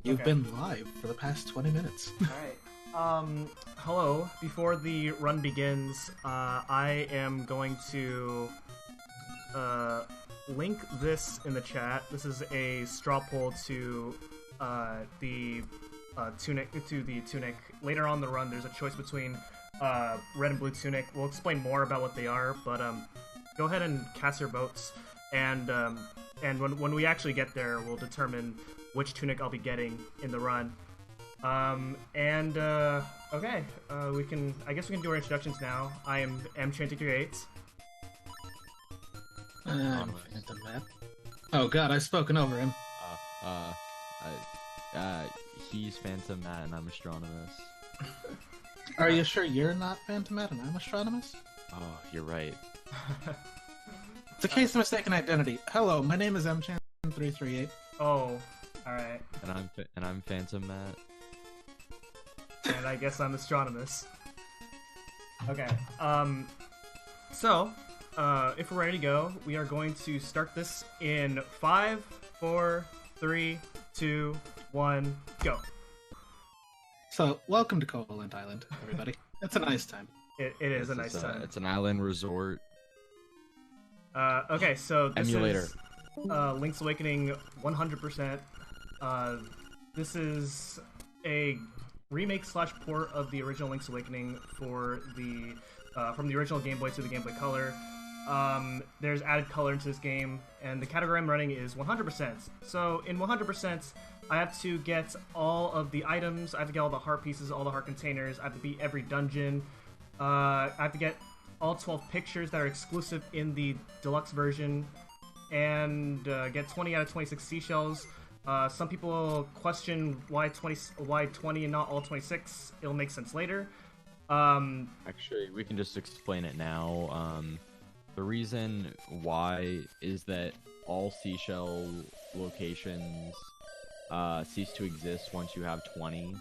You've Okay. been live for the past 20 minutes. Alright. Hello. Before the run begins, I am going to link this in the chat. This is a straw poll to the tunic. Later on in the run, there's a choice between red and blue tunic. We'll explain more about what they are, but go ahead and cast your votes, and when we actually get there, we'll determine which tunic I'll be getting in the run. Okay, I guess we can do our introductions now. I am M238. Phantom Matt. Oh god, I've spoken over him. He's Phantom Matt and I'm Astronomus. Are you sure you're not Phantom Matt and I'm Astronomus? Oh, you're right. It's a case of mistaken identity. Hello, my name is M338. Oh, alright. And I'm Phantom Matt. And I guess I'm Astronomus. Okay, so, if we're ready to go, we are going to start this in 5, 4, 3, 2, 1, go. So, welcome to Covalent Island, everybody. It's a nice time. It is a nice time. It's an island resort. Okay, so this Emulator. is Link's Awakening 100%. This is a remake / port of the original Link's Awakening for the from the original Game Boy to the Game Boy Color. There's added color into this game, and the category I'm running is 100%. So in 100%, I have to get all of the items, I have to get all the heart pieces, all the heart containers, I have to beat every dungeon, I have to get all 12 pictures that are exclusive in the deluxe version, and get 20 out of 26 seashells. Some people question why 20 and not all 26. It'll make sense later. Actually, we can just explain it now. The reason why is that all seashell locations cease to exist once you have 20.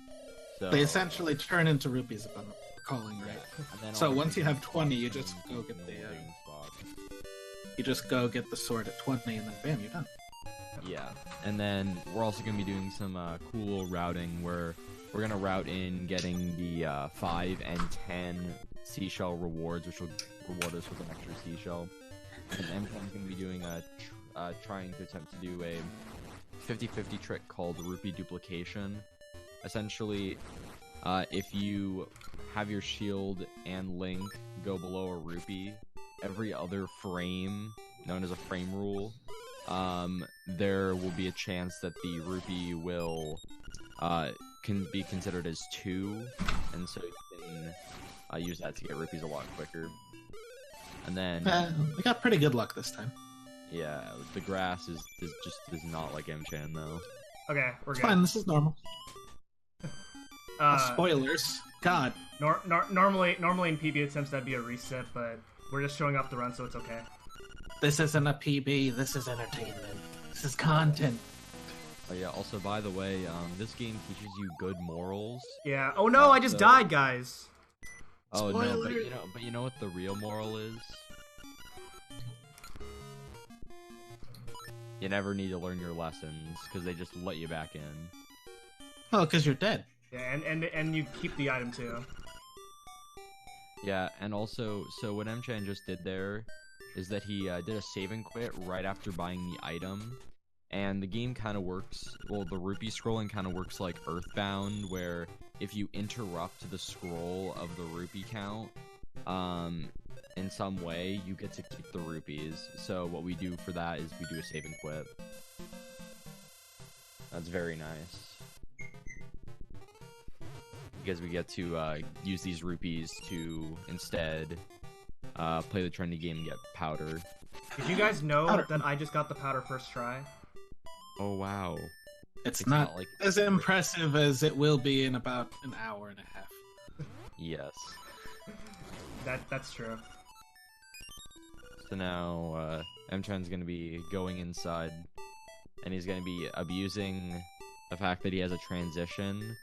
So They essentially turn into rupees, if I'm recalling right. and then So all once you have the 20, you spots just go get in the, loading spot. You just go get the sword at 20, and then bam, you're done. Yeah, and then we're also going to be doing some cool routing where we're going to route in getting the 5 and 10 seashell rewards, which will reward us with an extra seashell. And M10's going to be doing trying to attempt to do a 50-50 trick called rupee duplication. Essentially, if you have your shield and Link go below a rupee, every other frame, known as a frame rule, there will be a chance that the rupee will can be considered as 2, and so you can use that to get rupees a lot quicker. And then We got pretty good luck this time. yeah, the grass is not like M-Chan though. Okay, we're It's good. fine, this is normal. Spoilers. God. Normally in PB attempts that'd be a reset, but we're just showing off the run, so it's okay. This isn't a PB, this is entertainment. This is content. Oh yeah, also by the way, this game teaches you good morals. Yeah. Oh no, I just died, guys. Oh no, Spoiler. but you know what the real moral is? You never need to learn your lessons, because they just let you back in. Oh, because you're dead. Yeah, and you keep the item too. Yeah, and also, so what M-Chan just did there is that he did a save and quit right after buying the item, and the game kind of works, well, the rupee scrolling kind of works like Earthbound, where if you interrupt the scroll of the rupee count, in some way, you get to keep the rupees. So what we do for that is we do a save and quit. That's very nice. Because we get to use these rupees to instead play the trendy game and get powder. Did you guys know Powder. that I just got the powder first try? Oh wow. It's not like as impressive as it will be in about an hour and a half. yes. That's true. So now M-Chan's gonna be going inside, and he's gonna be abusing the fact that he has a transition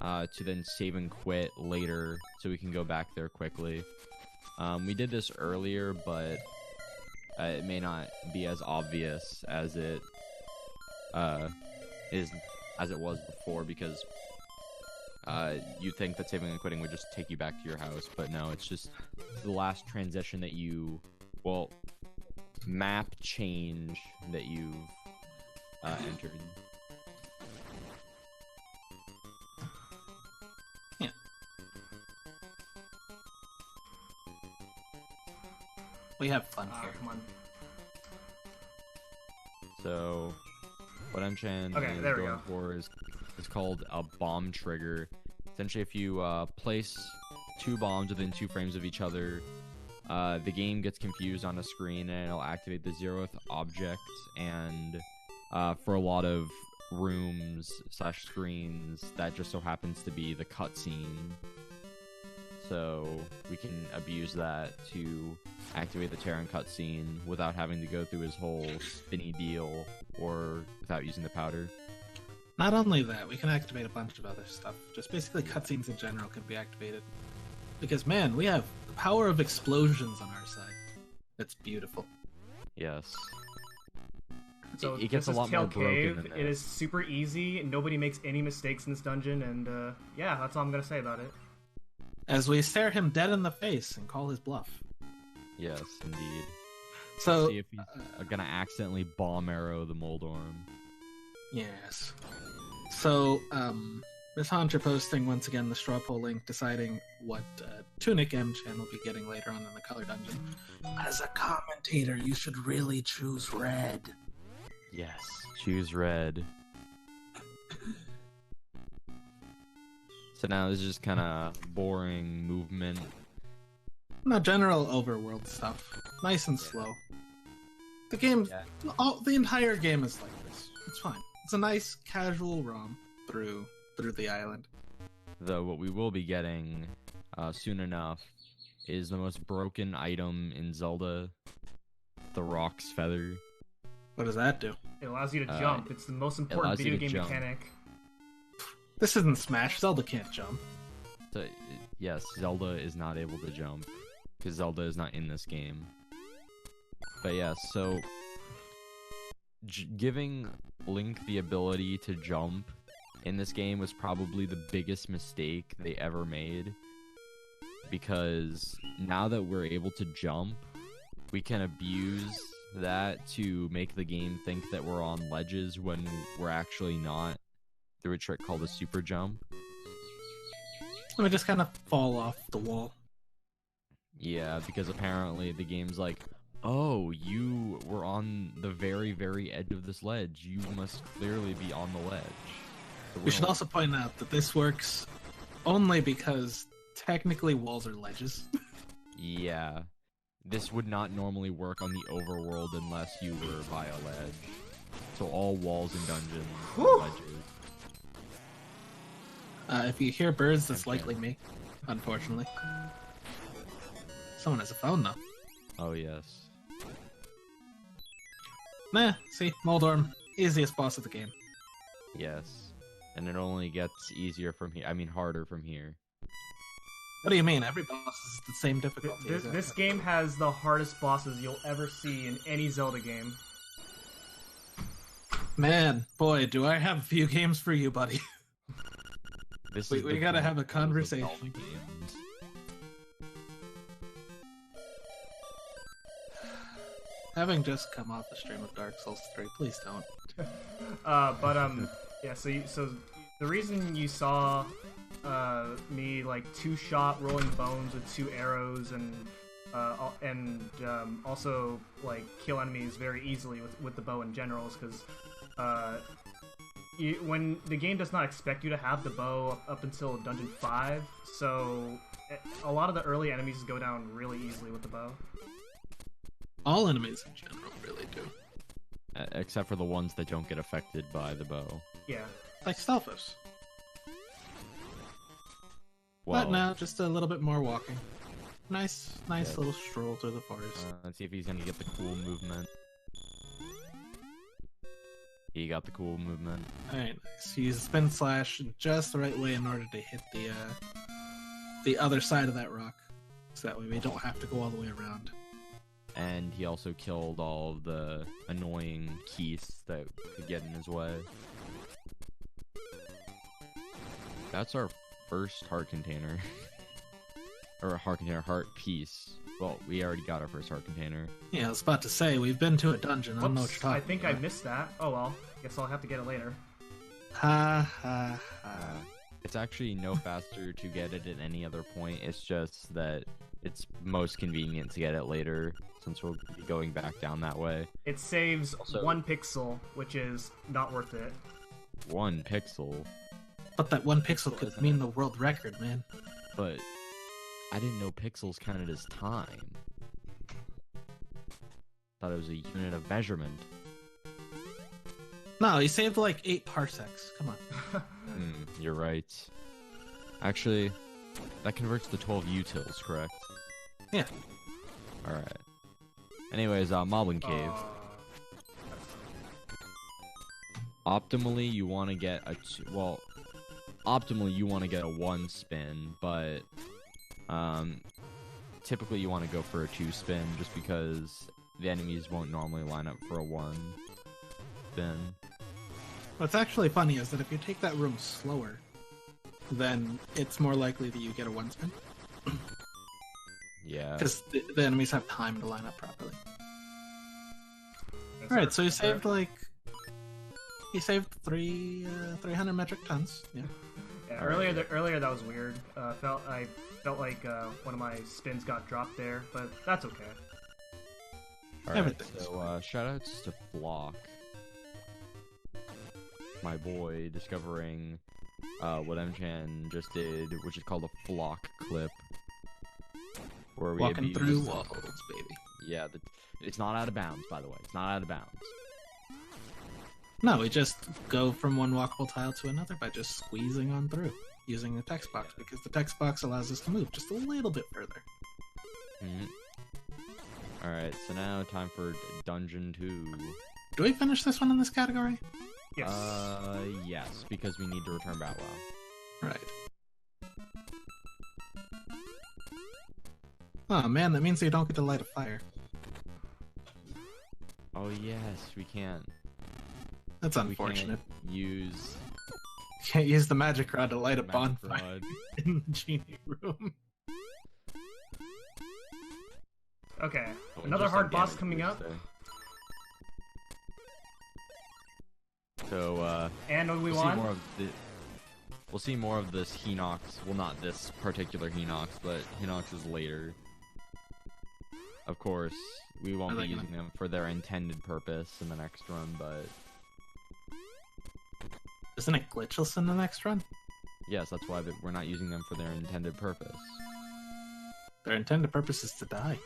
to then save and quit later, so we can go back there quickly. We did this earlier, but it may not be as obvious as it is as it was before, because you'd think that saving and quitting would just take you back to your house, but no, it's just the last transition that you, well, map change that you've entered. Yeah. We have fun here. Come on. So, what M-Chan Okay, is there we going go. for is called a bomb trigger. Essentially, if you place 2 bombs within 2 frames of each other, the game gets confused on a screen and it'll activate the 0th object, and for a lot of rooms / screens, that just so happens to be the cutscene. So we can abuse that to activate the Terran cutscene without having to go through his whole spinny deal, or without using the powder. Not only that, we can activate a bunch of other stuff. Just basically cutscenes in general can be activated. Because, man, we have the power of explosions on our side. That's beautiful. Yes. So it gets this a is lot more Tail broken Cave. than It this. is super easy. Nobody makes any mistakes in this dungeon, and yeah, that's all I'm gonna say about it. As we stare him dead in the face and call his bluff. Yes, indeed. So, See if he's gonna accidentally bomb arrow the Moldorm. yes. So, Miss Hunter posting once again the straw poll link deciding what Tunic M-Chan will be getting later on in the color dungeon. As a commentator, you should really choose red. Yes, choose red. So now this is just kind of boring movement. No, general overworld stuff. Nice and slow. The game, the entire game is like this. It's fine. It's a nice casual romp through the island. Though what we will be getting soon enough is the most broken item in Zelda, the Rock's Feather. What does that do? It allows you to jump. It's the most important allows you video to game jump. mechanic. This isn't Smash. Zelda can't jump. So, yes, Zelda is not able to jump, because Zelda is not in this game. But yeah, so giving Link the ability to jump in this game was probably the biggest mistake they ever made, because now that we're able to jump, we can abuse that to make the game think that we're on ledges when we're actually not, through a trick called a super jump. Let me just kind of fall off the wall. Yeah, because apparently the game's like, oh, you were on the very, very edge of this ledge. You must clearly be on the ledge. So We should also point out that this works only because technically walls are ledges. Yeah. This would not normally work on the overworld unless you were by a ledge. So all walls in dungeons are ledges. If you hear birds, that's likely me, unfortunately. Someone has a phone, though. Oh, yes. Nah, see, Moldorm, easiest boss of the game. Yes. And it only gets easier from here. I mean, harder from here. What do you mean? Every boss is the same difficulty. This game has the hardest bosses you'll ever see in any Zelda game. Man, boy, do I have a few games for you, buddy. This We is the gotta have a beauty of conversation. Zelda games. Having just come off the stream of Dark Souls 3, please don't. Yeah. So the reason you saw me like 2-shot rolling bones with 2 arrows and also like kill enemies very easily with the bow in general is because when the game does not expect you to have the bow up until Dungeon 5, so a lot of the early enemies go down really easily with the bow. All enemies in general really do. Except for the ones that don't get affected by the bow. Yeah. Like Stalfos. Well, But no, just a little bit more walking. Nice little stroll through the forest. let's see if he's gonna get the cool movement. He got the cool movement. Alright, nice. Use spin slash in just the right way in order to hit the other side of that rock. So that way we don't have to go all the way around. And he also killed all of the annoying Keiths that could get in his way. That's our first heart container. Or a heart container, heart piece. Well, we already got our first heart container. Yeah, I was about to say, we've been to a dungeon. I don't know what you're talking I think about. I missed that. Oh well, guess I'll have to get it later. Ha ha ha. It's actually no faster to get it at any other point. It's just that it's most convenient to get it later, since we'll be going back down that way. It saves Also- 1 pixel, which is not worth it. 1 pixel, But that 1 pixel could mean the world record, man. but I didn't know pixels counted as time. Thought it was a unit of measurement. No, he saved like 8 parsecs. Come on. You're right. Actually, that converts to 12 utils, correct? Yeah. Alright. Anyways, Moblin Cave. Optimally, you want to get a optimally you want to get a 1 spin, but typically you want to go for a 2 spin, just because the enemies won't normally line up for a 1 spin. What's actually funny is that if you take that room slower, then it's more likely that you get a 1 spin. Yeah. Because the enemies have time to line up properly. Alright, so he saved like... He saved 300 metric tons. Yeah. Yeah, earlier that was weird. I felt like one of my spins got dropped there, but that's okay. Alright, Everything's so shoutouts to Flock. My boy discovering what MChan just did, which is called a Flock clip. Where we Walking through abused- walls, baby. Yeah, it's not out of bounds, by the way. It's not out of bounds. No, we just go from one walkable tile to another by just squeezing on through, using the text box, because the text box allows us to move just a little bit further. Alright, so now time for Dungeon 2. Do we finish this one in this category? Yes. Yes, because we need to return Bow Wow. Right. Oh man, that means you don't get to light a fire. Oh yes, we can't. That's unfortunate. We can't use Can't use the magic rod to light a Magic bonfire Rod. in the genie room. Okay, Oh, another just hard like boss damage coming boost up. there. So, And we we'll see won. more of the. We'll see more of this Hinox. Well, not this particular Hinox, but Hinox's later. Of course, we won't be using them for their intended purpose in the next run, but Isn't it glitchless in the next run? yes, that's why we're not using them for their intended purpose. Their intended purpose is to die.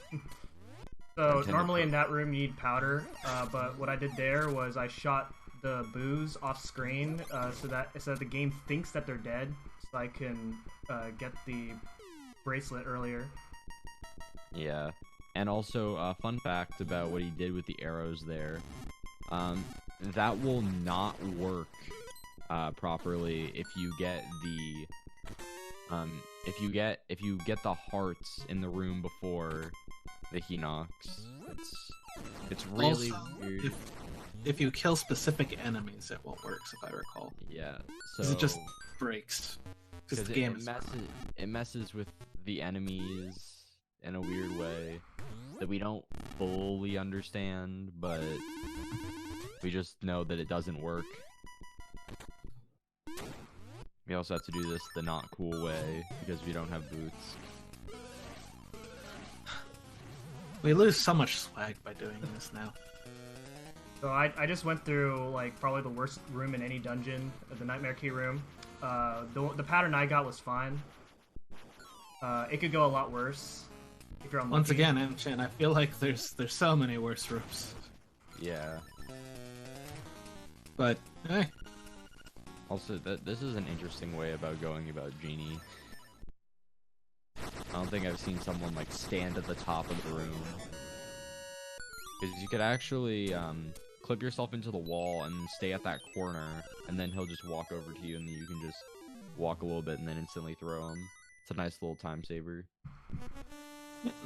So Intended normally in purpose. that room you need powder, but what I did there was I shot the boos off screen so that the game thinks that they're dead, so I can get the bracelet earlier. Yeah, and also, fun fact about what he did with the arrows there. That will not work properly if you get the if you get the hearts in the room before the Hinox. It's really Also, weird. If you kill specific enemies, it won't work, if I recall. Yeah, so Because it just breaks. Because the game is... it messes with the enemies in a weird way that we don't fully understand, but we just know that it doesn't work. We also have to do this the not cool way because we don't have boots. We lose so much swag by doing this now. So I just went through like probably the worst room in any dungeon, the Nightmare Key room. The pattern I got was fine. It could go a lot worse if you're unlucky. Once again, Enchan, I feel like there's so many worse rooms. Yeah. But, hey, Also, this is an interesting way about going about Genie. I don't think I've seen someone like stand at the top of the room. Because you could actually clip yourself into the wall and stay at that corner, and then he'll just walk over to you, and then you can just walk a little bit and then instantly throw him. It's a nice little time saver.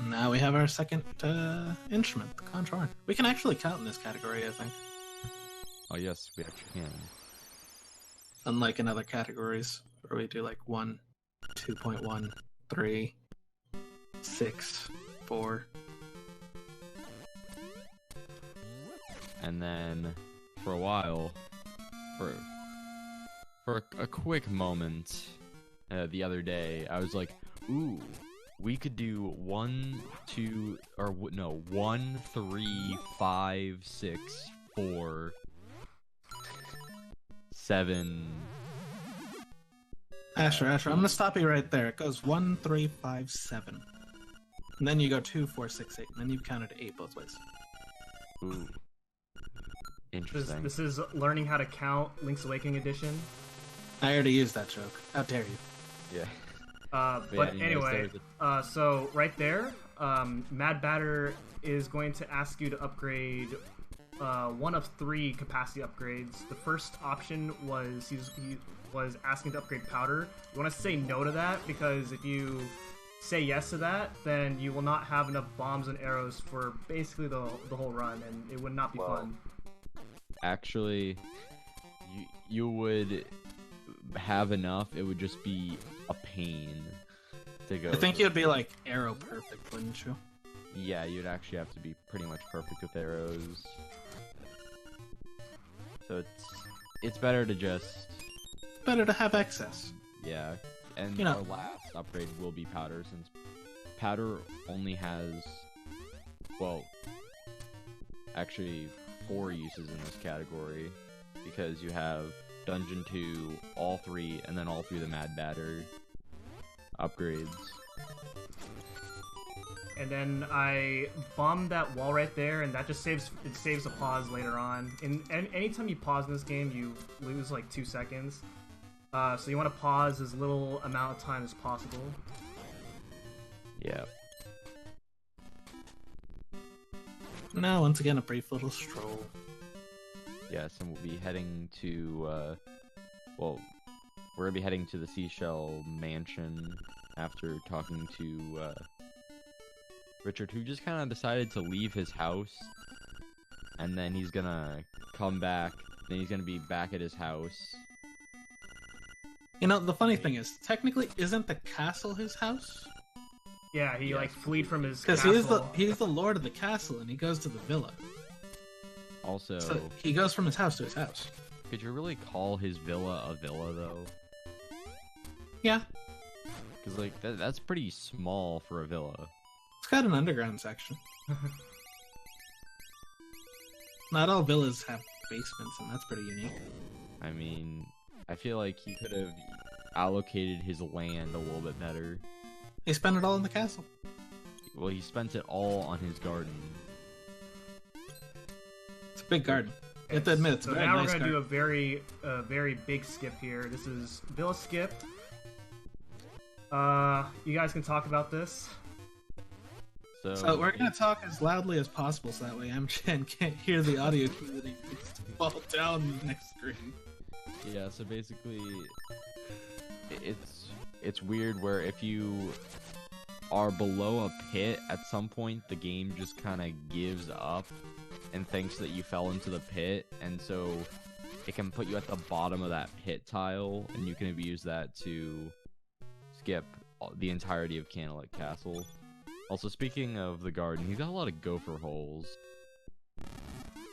now we have our second instrument, the conch horn. We can actually count in this category, I think. Oh yes, we actually can. Unlike in other categories where we do like 1, 2.1, 3, 6, 4. And then for a while, for a quick moment, the other day, I was like, ooh, we could do 1, 3, 5, 6, 4, 7. Asher, I'm gonna stop you right there. It goes 1, 3, 5, 7. And then you go 2, 4, 6, 8. And then you've counted 8 both ways. Ooh. Interesting. This is Learning How to Count Link's Awakening Edition. I already used that joke. How dare you? Yeah. But anyway, so right there, Mad Batter is going to ask you to upgrade one of 3 capacity upgrades. The first option was he was asking to upgrade powder. You want to say no to that, because if you say yes to that, then you will not have enough bombs and arrows for basically the whole run, and it would not be fun. Actually, you would have enough. It would just be a pain to go. I think you'd be like arrow perfect, wouldn't you? Yeah, you'd actually have to be pretty much perfect with arrows. So it's better to just... Better to have excess. Yeah, and You know. our last upgrade will be powder, since powder only has, well, actually 4 uses in this category, because you have Dungeon 2, all 3, and then all 3 of the Mad Batter upgrades. And then I bombed that wall right there, and that just saves a pause later on. And anytime you pause in this game, you lose like 2 seconds. So you want to pause as little amount of time as possible. Yeah. Now, once again, a brief little stroll. Yes, and we'll be heading to, well, we're gonna be heading to the Seashell Mansion after talking to, Richard, who just kind of decided to leave his house, and then he's gonna come back, then he's gonna be back at his house. You know, the funny thing is, technically, isn't the castle his house? Yeah, he like fled from his Because castle. he's the lord of the castle, and he goes to the villa. Also, So he goes from his house to his house. could you really call his villa a villa, though? Yeah, Because, like, that's pretty small for a villa. it's got an underground section. Not all villas have basements, and that's pretty unique. I mean, I feel like he could have allocated his land a little bit better. He spent it all in the castle. Well, he spent it all on his garden. It's a big garden. You have to admit, it's a So very now nice we're gonna garden. do a very big skip here. This is Villa skip. You guys can talk about this. So we're gonna talk as loudly as possible, so that way MChan can't hear the audio cue that he needs to fall down the next screen. Yeah, so basically, it's weird where if you are below a pit, at some point the game just kind of gives up and thinks that you fell into the pit, and so it can put you at the bottom of that pit tile, and you can abuse that to skip the entirety of Candlelit Castle. Also, speaking of the garden, he's got a lot of gopher holes.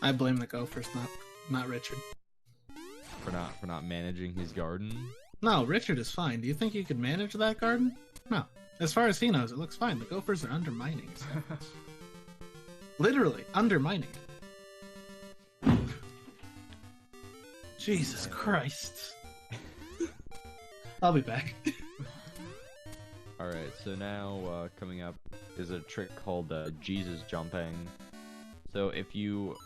I blame the gophers, not Richard. For not managing his garden. No, Richard is fine. Do you think you could manage that garden? No. As far as he knows, it looks fine. The gophers are undermining his house. Literally, undermining it. Jesus Christ. I'll be back. Alright, so now coming up is a trick called Jesus jumping. So if you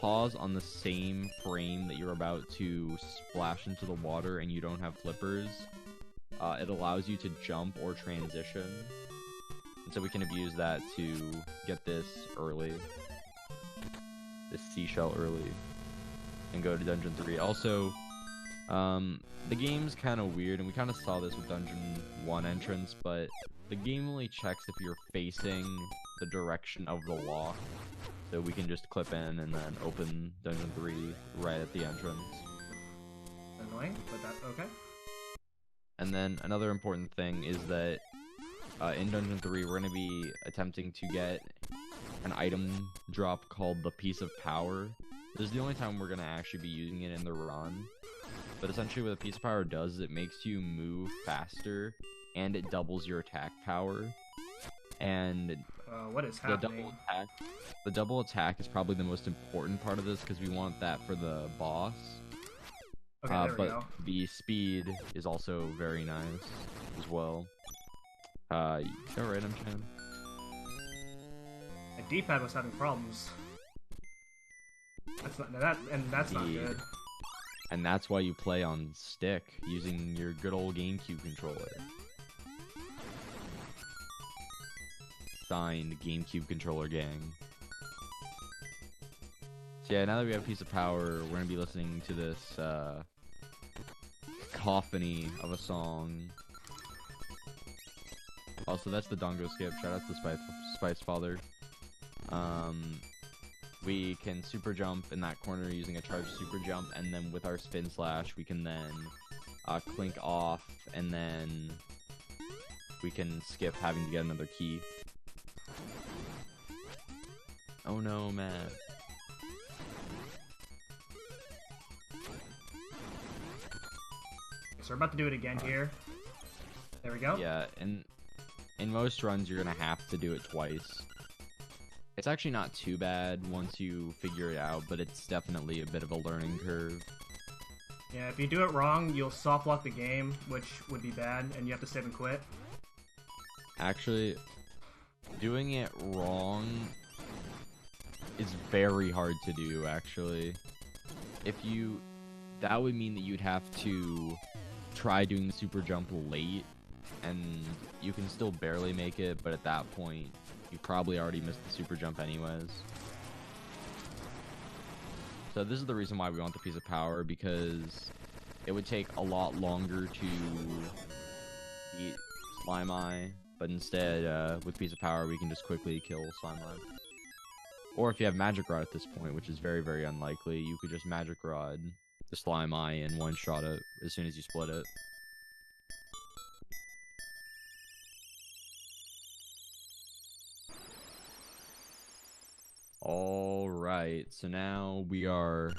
pause on the same frame that you're about to splash into the water and you don't have flippers, it allows you to jump or transition. And so we can abuse that to get this early. This seashell early. And go to Dungeon 3. Also, the game's kind of weird, and we kind of saw this with Dungeon 1 entrance, but the game only checks if you're facing the direction of the lock. So we can just clip in and then open Dungeon 3 right at the entrance. annoying, but that's okay. And then another important thing is that in Dungeon 3, we're going to be attempting to get an item drop called the Piece of Power. This is the only time we're going to actually be using it in the run. But essentially what the Piece of Power does is it makes you move faster, and it doubles your attack power. And what is happening? The double attack is probably the most important part of this because we want that for the boss. Okay, there we but go. the speed is also very nice as well. You alright, I'm trying. My D-pad was having problems. That's not good. And that's why you play on stick using your good old GameCube controller. Signed, GameCube controller gang. So yeah, now that we have a Piece of Power, we're gonna be listening to this cacophony of a song. Also, that's the Dongo skip. Shout out to Spice Father. We can super jump in that corner using a charged super jump, and then with our spin slash, we can then clink off, and then we can skip having to get another key. Oh no, man. So we're about to do it again here. There we go. Yeah, and in most runs, you're gonna have to do it twice. It's actually not too bad once you figure it out, but it's definitely a bit of a learning curve. Yeah, if you do it wrong, you'll soft lock the game, which would be bad, and you have to save and quit. Actually, doing it wrong is very hard to do, actually. That would mean that you'd have to try doing the super jump late, and you can still barely make it, but at that point, you probably already missed the super jump anyways. So this is the reason why we want the Piece of Power, because it would take a lot longer to beat Slime Eye, but instead, with Piece of Power, we can just quickly kill Slime Eye. Or if you have Magic Rod at this point, which is very, very unlikely, you could just Magic Rod the Slime Eye and one-shot it as soon as you split it. Alright, so now we are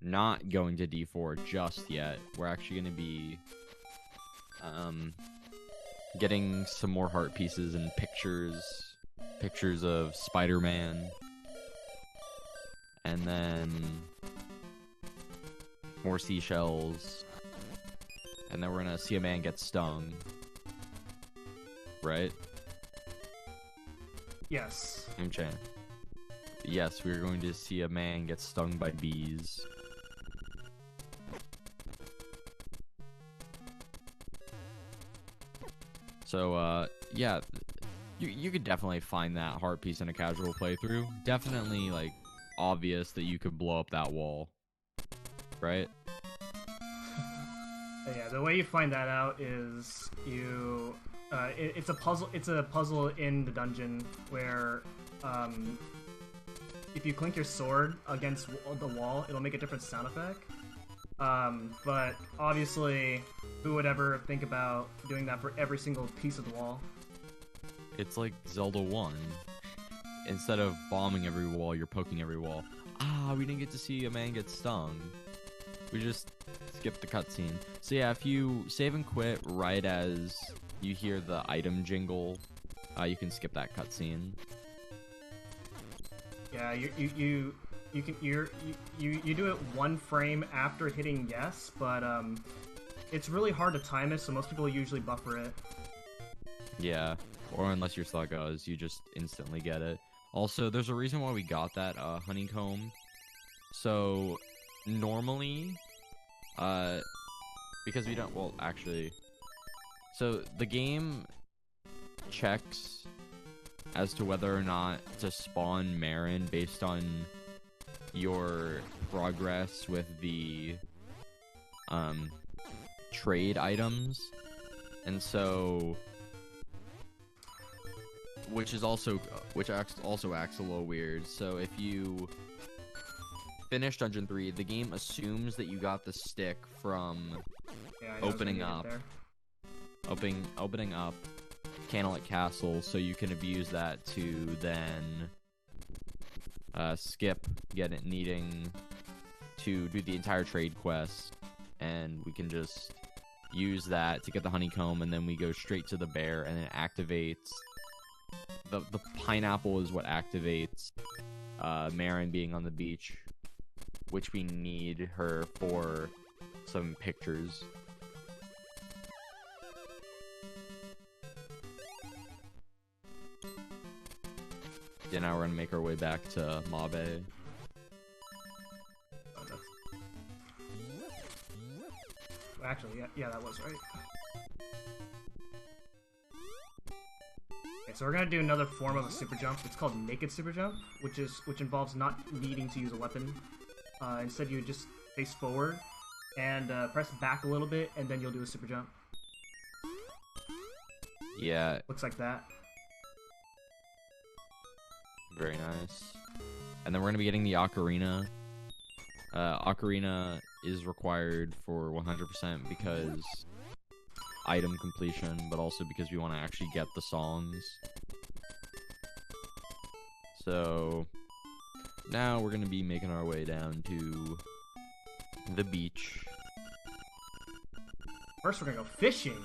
not going to D4 just yet. We're actually going to be getting some more heart pieces and pictures of Spider-Man, and then more seashells, and then we're gonna see a man get stung, right? Yes. I'm trying. Yes, we're going to see a man get stung by bees. So, yeah, you could definitely find that heart piece in a casual playthrough. Definitely, like, obvious that you could blow up that wall, right? Yeah, the way you find that out is you, it's a puzzle. It's a puzzle in the dungeon where, if you clink your sword against the wall, it'll make a different sound effect. But obviously, who would ever think about doing that for every single piece of the wall? It's like Zelda 1. Instead of bombing every wall, you're poking every wall. Ah, we didn't get to see a man get stung. We just skipped the cutscene. So yeah, if you save and quit right as you hear the item jingle, you can skip that cutscene. Yeah, you do it one frame after hitting yes, but it's really hard to time it, so most people usually buffer it. Yeah, or unless you're Sluggos, you just instantly get it. Also, there's a reason why we got that honeycomb. So normally, because we don't, well, actually, so the game checks as to whether or not to spawn Marin based on your progress with the trade items, and so which also acts a little weird. So if you finish Dungeon 3, the game assumes that you got the stick from Yeah, I know I was gonna opening get up. there. Opening up Candlelit Castle, so you can abuse that to then skip needing to do the entire trade quest, and we can just use that to get the honeycomb, and then we go straight to the bear, and it activates the pineapple is what activates Marin being on the beach, which we need her for some pictures. Yeah, now we're gonna make our way back to Mabe. Oh, actually, yeah, that was right. Okay, so we're gonna do another form of a super jump. It's called naked super jump, which involves not needing to use a weapon. Instead, you just face forward and press back a little bit, and then you'll do a super jump. Yeah, Looks like that. very nice. And then we're gonna be getting the ocarina. Ocarina is required for 100% because item completion, but also because we want to actually get the songs. So now we're gonna be making our way down to the beach. First, we're gonna go fishing.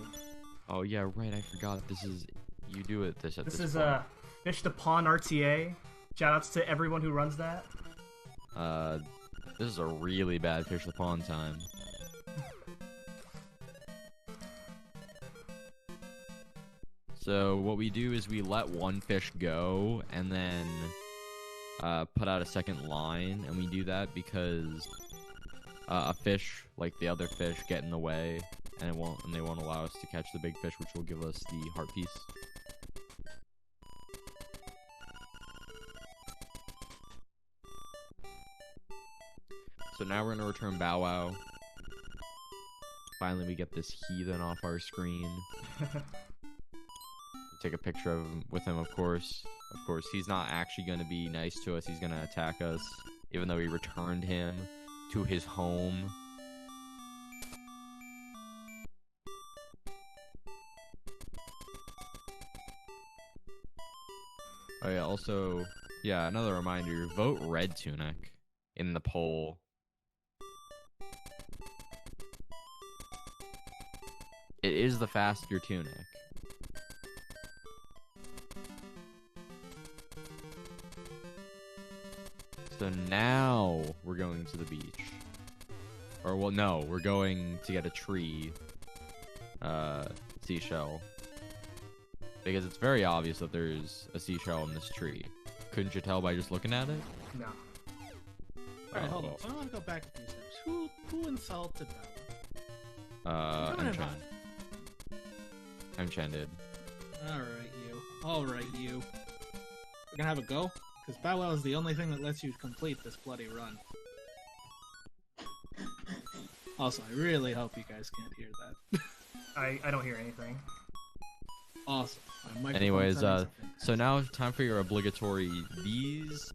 Oh yeah, right. I forgot. This is you do it. This This point. is Fish to Pond RTA. Shoutouts to everyone who runs that. This is a really bad fish the pond time. So what we do is we let one fish go and then put out a second line, and we do that because a fish like the other fish get in the way, and they won't allow us to catch the big fish, which will give us the heart piece. So now we're gonna return Bow Wow. Finally, we get this heathen off our screen. Take a picture with him, of course. Of course, he's not actually gonna be nice to us. He's gonna attack us, even though we returned him to his home. Oh yeah, also, yeah, another reminder, vote Red Tunic in the poll. It is the faster tunic. So now we're going to the beach. Or, well, no, we're going to get a tree, seashell. Because it's very obvious that there's a seashell in this tree. Couldn't you tell by just looking at it? No. Alright, hold on. So I want to go back a few steps. Who insulted Bella? Chan did. Alright, you. We're gonna have a go? Because Bow Wow is the only thing that lets you complete this bloody run. Also, I really hope you guys can't hear that. I don't hear anything. Awesome. Anyways, so now it's time for your obligatory. These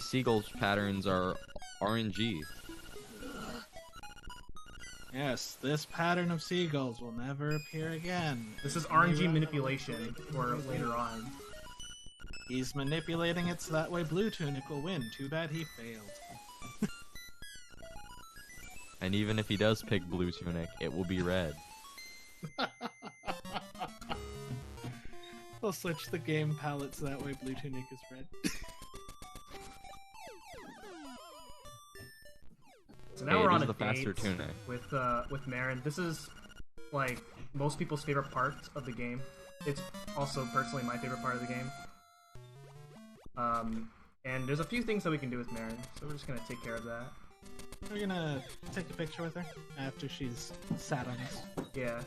seagulls patterns are RNG. Yes, this pattern of seagulls will never appear again. This is RNG manipulation for later on. He's manipulating it so that way Blue Tunic will win. Too bad he failed. And even if he does pick Blue Tunic, it will be red. I'll switch the game palette so that way Blue Tunic is red. So now we're on a the faster date tunic. with Marin. This is like most people's favorite part of the game. It's also personally my favorite part of the game. And there's a few things that we can do with Marin, so we're just gonna take care of that. We're gonna take a picture with her after she's sat on us. Yeah.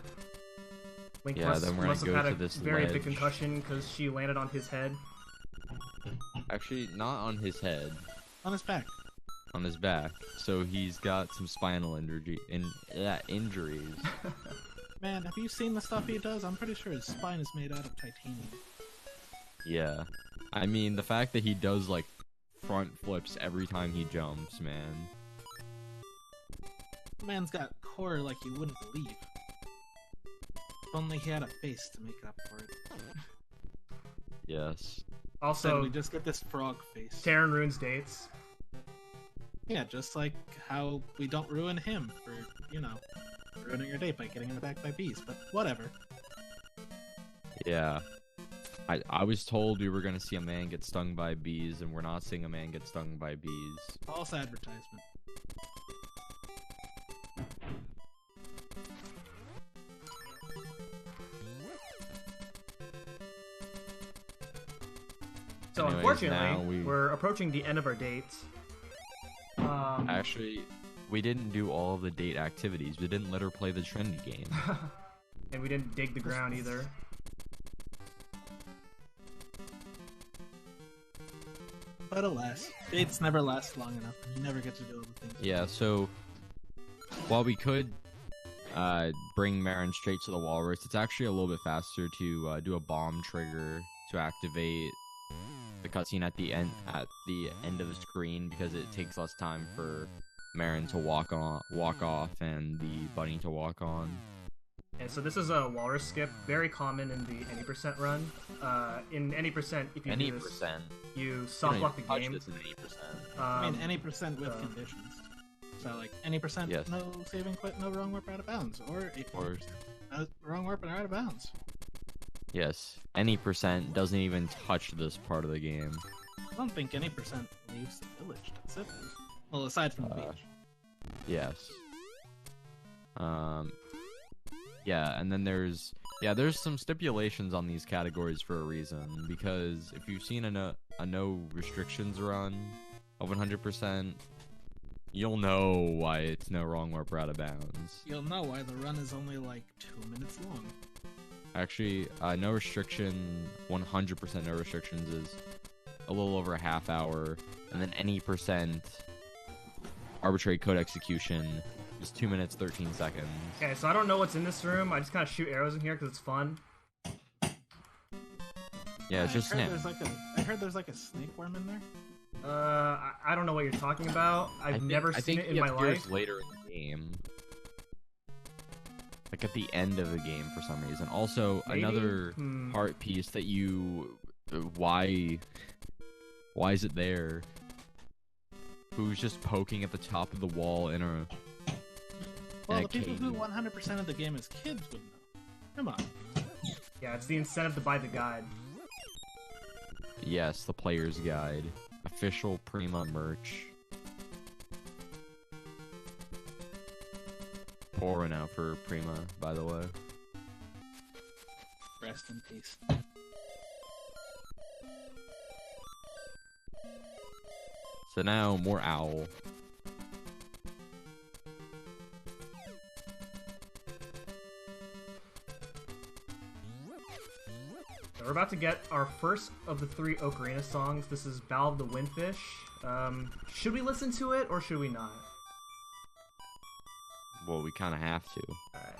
Link Yeah, must, then we're gonna must have go had to a this very ledge. big concussion because she landed on his head. Actually, not on his head, On his back. on his back. So he's got some spinal injuries. Man, have you seen the stuff he does? I'm pretty sure his spine is made out of titanium. Yeah. I mean, the fact that he does like front flips every time he jumps, man. Man's got core like you wouldn't believe. If only he had a face to make up for it. Yes. Also, Then we just get this frog face. Taryn ruins dates. Yeah, just like how we don't ruin him for, you know, ruining your date by getting attacked by bees, but whatever. Yeah. I was told we were gonna see a man get stung by bees, and we're not seeing a man get stung by bees. False advertisement. So Anyways, unfortunately, now we're approaching the end of our date. Actually, we didn't do all of the date activities. We didn't let her play the trendy game. And we didn't dig the ground either. But alas, dates never last long enough, and you never get to do all the things. Yeah, so while we could bring Marin straight to the walrus, it's actually a little bit faster to do a bomb trigger to activate the cutscene at the end of the screen, because it takes less time for Marin to walk off and the bunny to walk on. And so this is a walrus skip, very common in the any percent run. In any percent, if you Any do this, percent. you soft lock the Touch game. this in any percent. I mean, any percent with conditions. So, like, any percent, Yes. no saving quit, no wrong warp out of bounds. Or 80%, no wrong warp and out of bounds. Yes, any percent doesn't even touch this part of the game. I don't think any percent leaves the village, does it? Well, aside from the beach. Yes. Yeah, and then there's some stipulations on these categories for a reason, because if you've seen a no restrictions run of 100%, you'll know why it's no wrong warp or out of bounds. You'll know why the run is only like 2 minutes long. Actually, no restriction, 100% no restrictions is a little over a half hour, and then any percent arbitrary code execution is 2 minutes 13 seconds. Okay, so I don't know what's in this room. I just kind of shoot arrows in here because it's fun. Yeah, it's just snap. I heard there's like a snake worm in there. I don't know what you're talking about. I've never seen it in my life. Later in the game, like at the end of the game for some reason. Also, Maybe? another part piece that why is it there? Who's just poking at the top of the wall in a Well, the people who 100% of the game as kids would know. Come on. Yeah, it's the incentive to buy the guide. Yes, the player's guide. Official Prima merch. Poor one out for Prima, by the way. Rest in peace. So now, more owl. So we're about to get our first of the 3 Ocarina songs. This is Battle of the Windfish. Should we listen to it, or should we not? Well, we kind of have to. Alright.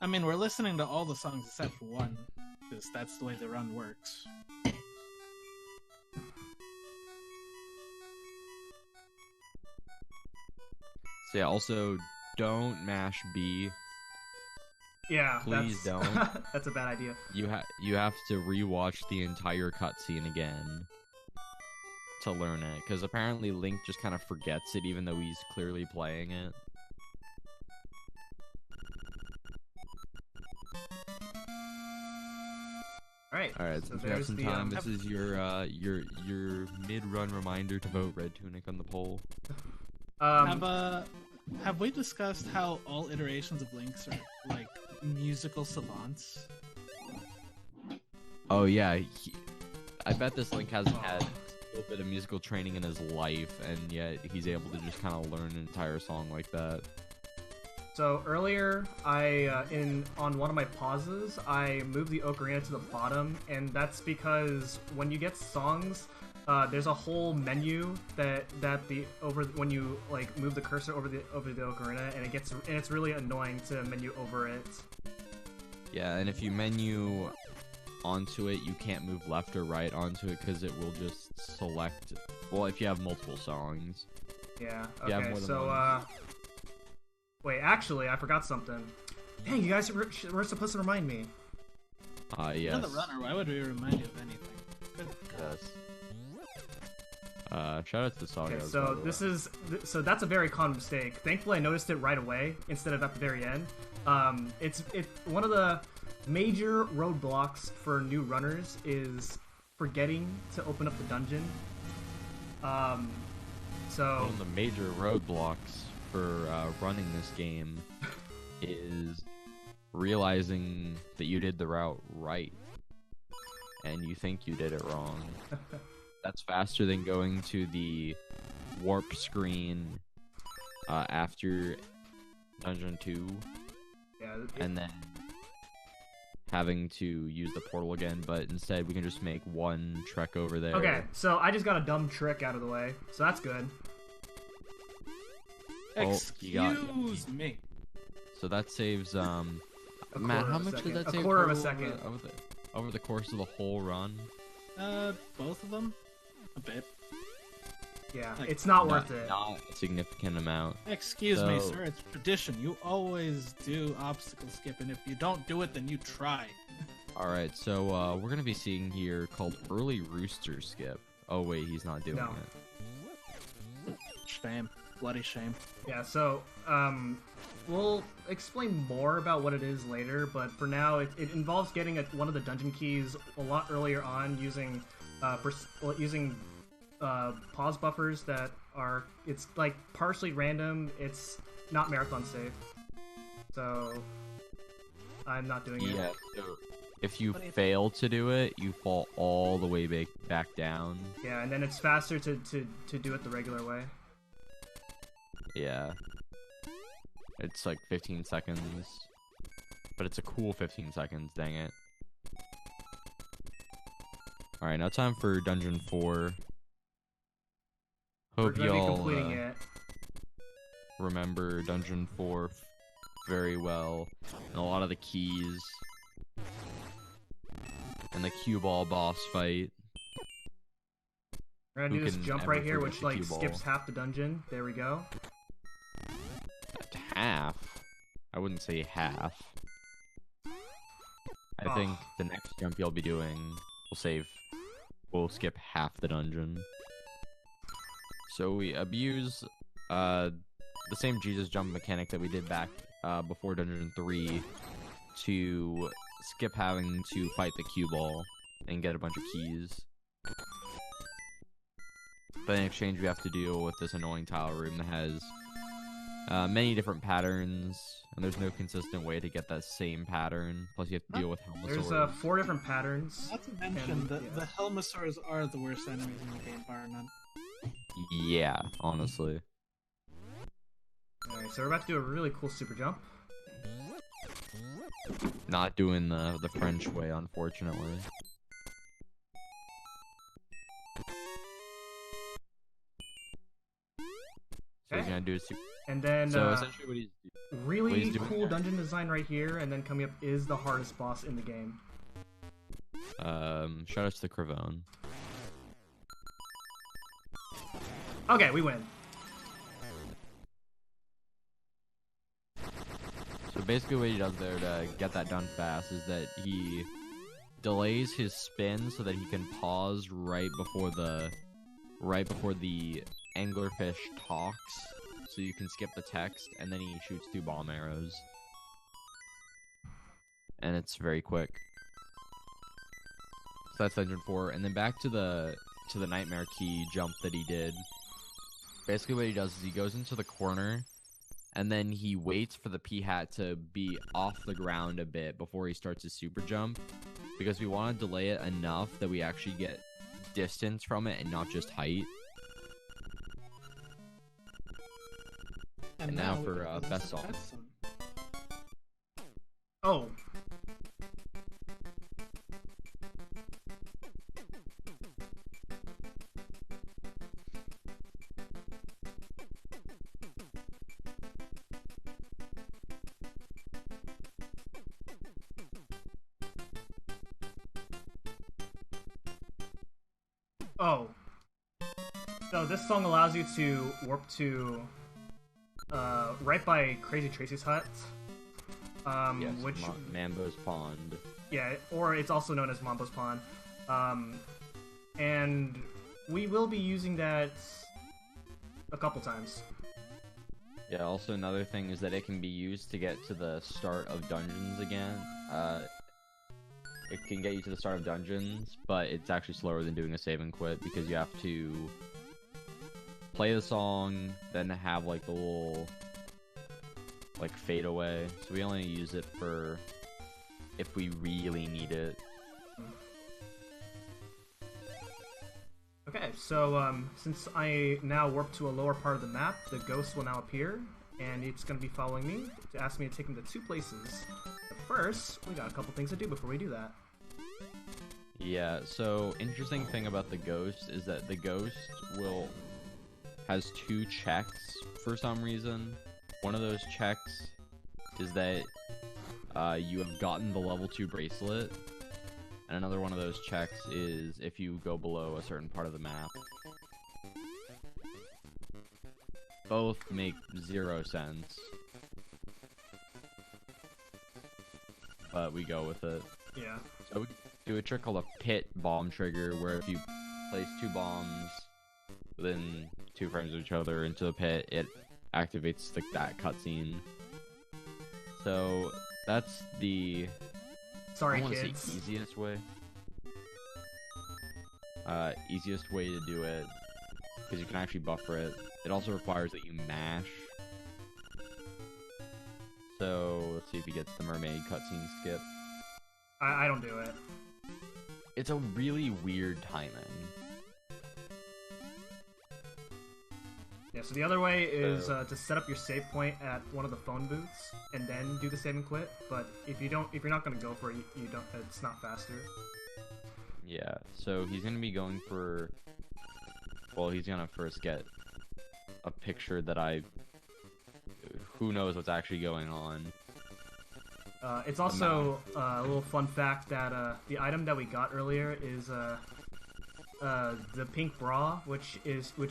I mean, we're listening to all the songs except for one, because that's the way the run works. So yeah, also, don't mash B. Yeah, Please don't. That's a bad idea. You have to rewatch the entire cutscene again to learn it, because apparently Link just kind of forgets it even though he's clearly playing it. Alright, So since we have there's some the, time, this is your mid-run reminder to vote Red Tunic on the poll. Have we discussed how all iterations of Links are like musical savants? Oh yeah, I bet this Link hasn't had a little bit of musical training in his life, and yet he's able to just kind of learn an entire song like that. So earlier, on one of my pauses, I moved the ocarina to the bottom, and that's because when you get songs, there's a whole menu when you like move the cursor over the ocarina, and it's really annoying to menu over it. Yeah, and if you menu onto it, you can't move left or right onto it because it will just select. Well, if you have multiple songs. Yeah. You have Okay. more than So one. wait. Actually, I forgot something. Dang, you guys were supposed to remind me. Yes. You're the runner. Why would we remind you of anything? Good God. Yes. Shout out to Saga. Okay, so this is so that's a very common mistake. Thankfully, I noticed it right away instead of at the very end. It's one of the major roadblocks for new runners is forgetting to open up the dungeon. So one of the major roadblocks for running this game is realizing that you did the route right and you think you did it wrong. That's faster than going to the warp screen after Dungeon 2 yeah, and then having to use the portal again, but instead we can just make one trek over there. okay. So I just got a dumb trick out of the way, so that's good. Excuse me. So that saves Matt, quarter how of a much second. did that A save quarter of a total second. over the course of the whole run? Both of them? A bit. Yeah, Like, it's not worth it. Not a significant amount. Excuse me, So- sir. It's tradition. You always do obstacle skip, and if you don't do it, then you try. Alright, so we're gonna be seeing here called Early Rooster Skip. Oh wait, he's not doing No. it. Shame. Bloody shame. Yeah, so we'll explain more about what it is later, but for now, it involves getting one of the dungeon keys a lot earlier on using pause buffers that are it's like partially random. It's not marathon safe, so I'm not doing it. Yeah, so if you fail to do it, you fall all the way back down. Yeah, and then it's faster to do it the regular way. Yeah. It's like 15 seconds. But it's a cool 15 seconds, dang it. Alright, now time for Dungeon 4. We're Hope gonna be y'all completing it. remember Dungeon 4 very well. And a lot of the keys. And the cue ball boss fight. We're gonna Who do this can jump ever right here, forget which the like cue ball? skips half the dungeon. There we go. Half. I wouldn't say half. I think Oh. the next jump you'll be doing will skip half the dungeon. So we abuse the same Jesus jump mechanic that we did back before Dungeon 3 to skip having to fight the cue ball and get a bunch of keys. But in exchange we have to deal with this annoying tile room that has many different patterns, and there's no consistent way to get that same pattern. Plus, you have to deal with There's Helmosaurs. 4 different patterns. Not to mention, And, the yeah. Helmosaurs are the worst enemies in the game, bar none. Yeah, honestly. Alright, so we're about to do a really cool super jump. Not doing the French way, unfortunately. So he's Okay. gonna do a super. And then So essentially, what he's really he's doing cool there. dungeon design right here, and then coming up is the hardest boss in the game. shout out to the Cravone. Okay, we win. So basically, what he does there to get that done fast is that he delays his spin so that he can pause right before the anglerfish talks, so you can skip the text, and then he shoots 2 bomb arrows, and it's very quick. So that's Dungeon 4, and then back to the Nightmare Key jump that he did. Basically, what he does is he goes into the corner, and then he waits for the P-hat to be off the ground a bit before he starts his super jump, because we want to delay it enough that we actually get distance from it and not just height. And now for, it goes best to song. best song. Oh. Oh. So this song allows you to warp to right by Crazy Tracy's hut. Yes, Which Mambo's Pond. yeah, or it's also known as Mambo's Pond. And we will be using that a couple times. Yeah, also another thing is that it can be used to get to the start of dungeons again. It can get you to the start of dungeons, but it's actually slower than doing a save and quit because you have to play the song, then have like the little like fade away. So we only use it for if we really need it. Okay, so since I now warp to a lower part of the map, the ghost will now appear, and it's going to be following me to ask me to take him to two places. But first, we got a couple things to do before we do that. Yeah, so interesting thing about the ghost is that the ghost has two checks for some reason. One of those checks is that you have gotten the level 2 bracelet, and another one of those checks is if you go below a certain part of the map. Both make 0 sense, but we go with it. Yeah. So we do a trick called a pit bomb trigger, where if you place 2 bombs within 2 frames of each other into the pit, it activates that cutscene. So that's the Sorry, I want to kids. say easiest way. Easiest way to do it, because you can actually buffer it. It also requires that you mash. So let's see if he gets the mermaid cutscene skip. I don't do it. It's a really weird timing. Yeah, so the other way is to set up your save point at one of the phone booths and then do the save and quit. But if you're not gonna go for it, you don't. It's not faster. Yeah, so he's gonna be going for. Well, he's gonna first get a picture that who knows what's actually going on. It's also a little fun fact that the item that we got earlier is the pink bra, which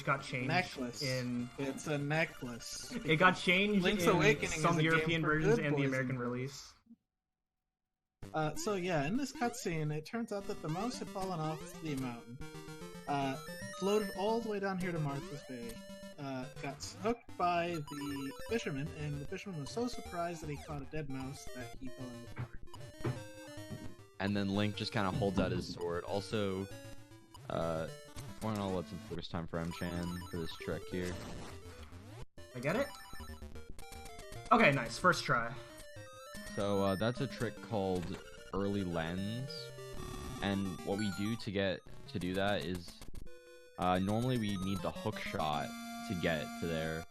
got changed Necklace. in. It's a necklace. It got changed Link's in Awakening some is a game European for versions good and the boys American and girls. release. So yeah, in this cutscene, it turns out that the mouse had fallen off the mountain, floated all the way down here to Martha's Bay, got hooked by the fisherman, and the fisherman was so surprised that he caught a dead mouse that he fell in the water. And then Link just kind of holds out his sword. Also, I want to know what's the first time for M-Chan for this trick here. I get it? Okay, nice. First try. So that's a trick called early lens, and what we do to do that is normally we need the hook shot to get to there,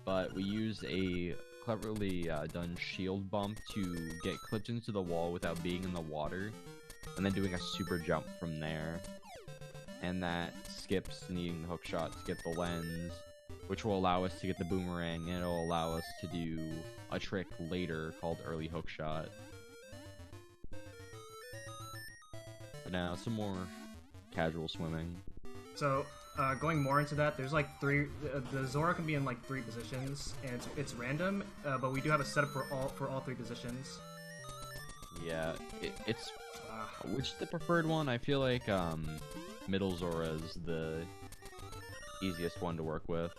but we use a cleverly done shield bump to get clipped into the wall without being in the water, and then doing a super jump from there, and that skips needing the hook shot to get the lens, which will allow us to get the boomerang, and it'll allow us to do a trick later called early hook shot. But now, some more casual swimming. So, going more into that, there's like 3. The Zora can be in like 3 positions, and it's random. But we do have a setup for all 3 positions. Yeah, it's which is the preferred one? I feel like middle Zora is the easiest one to work with.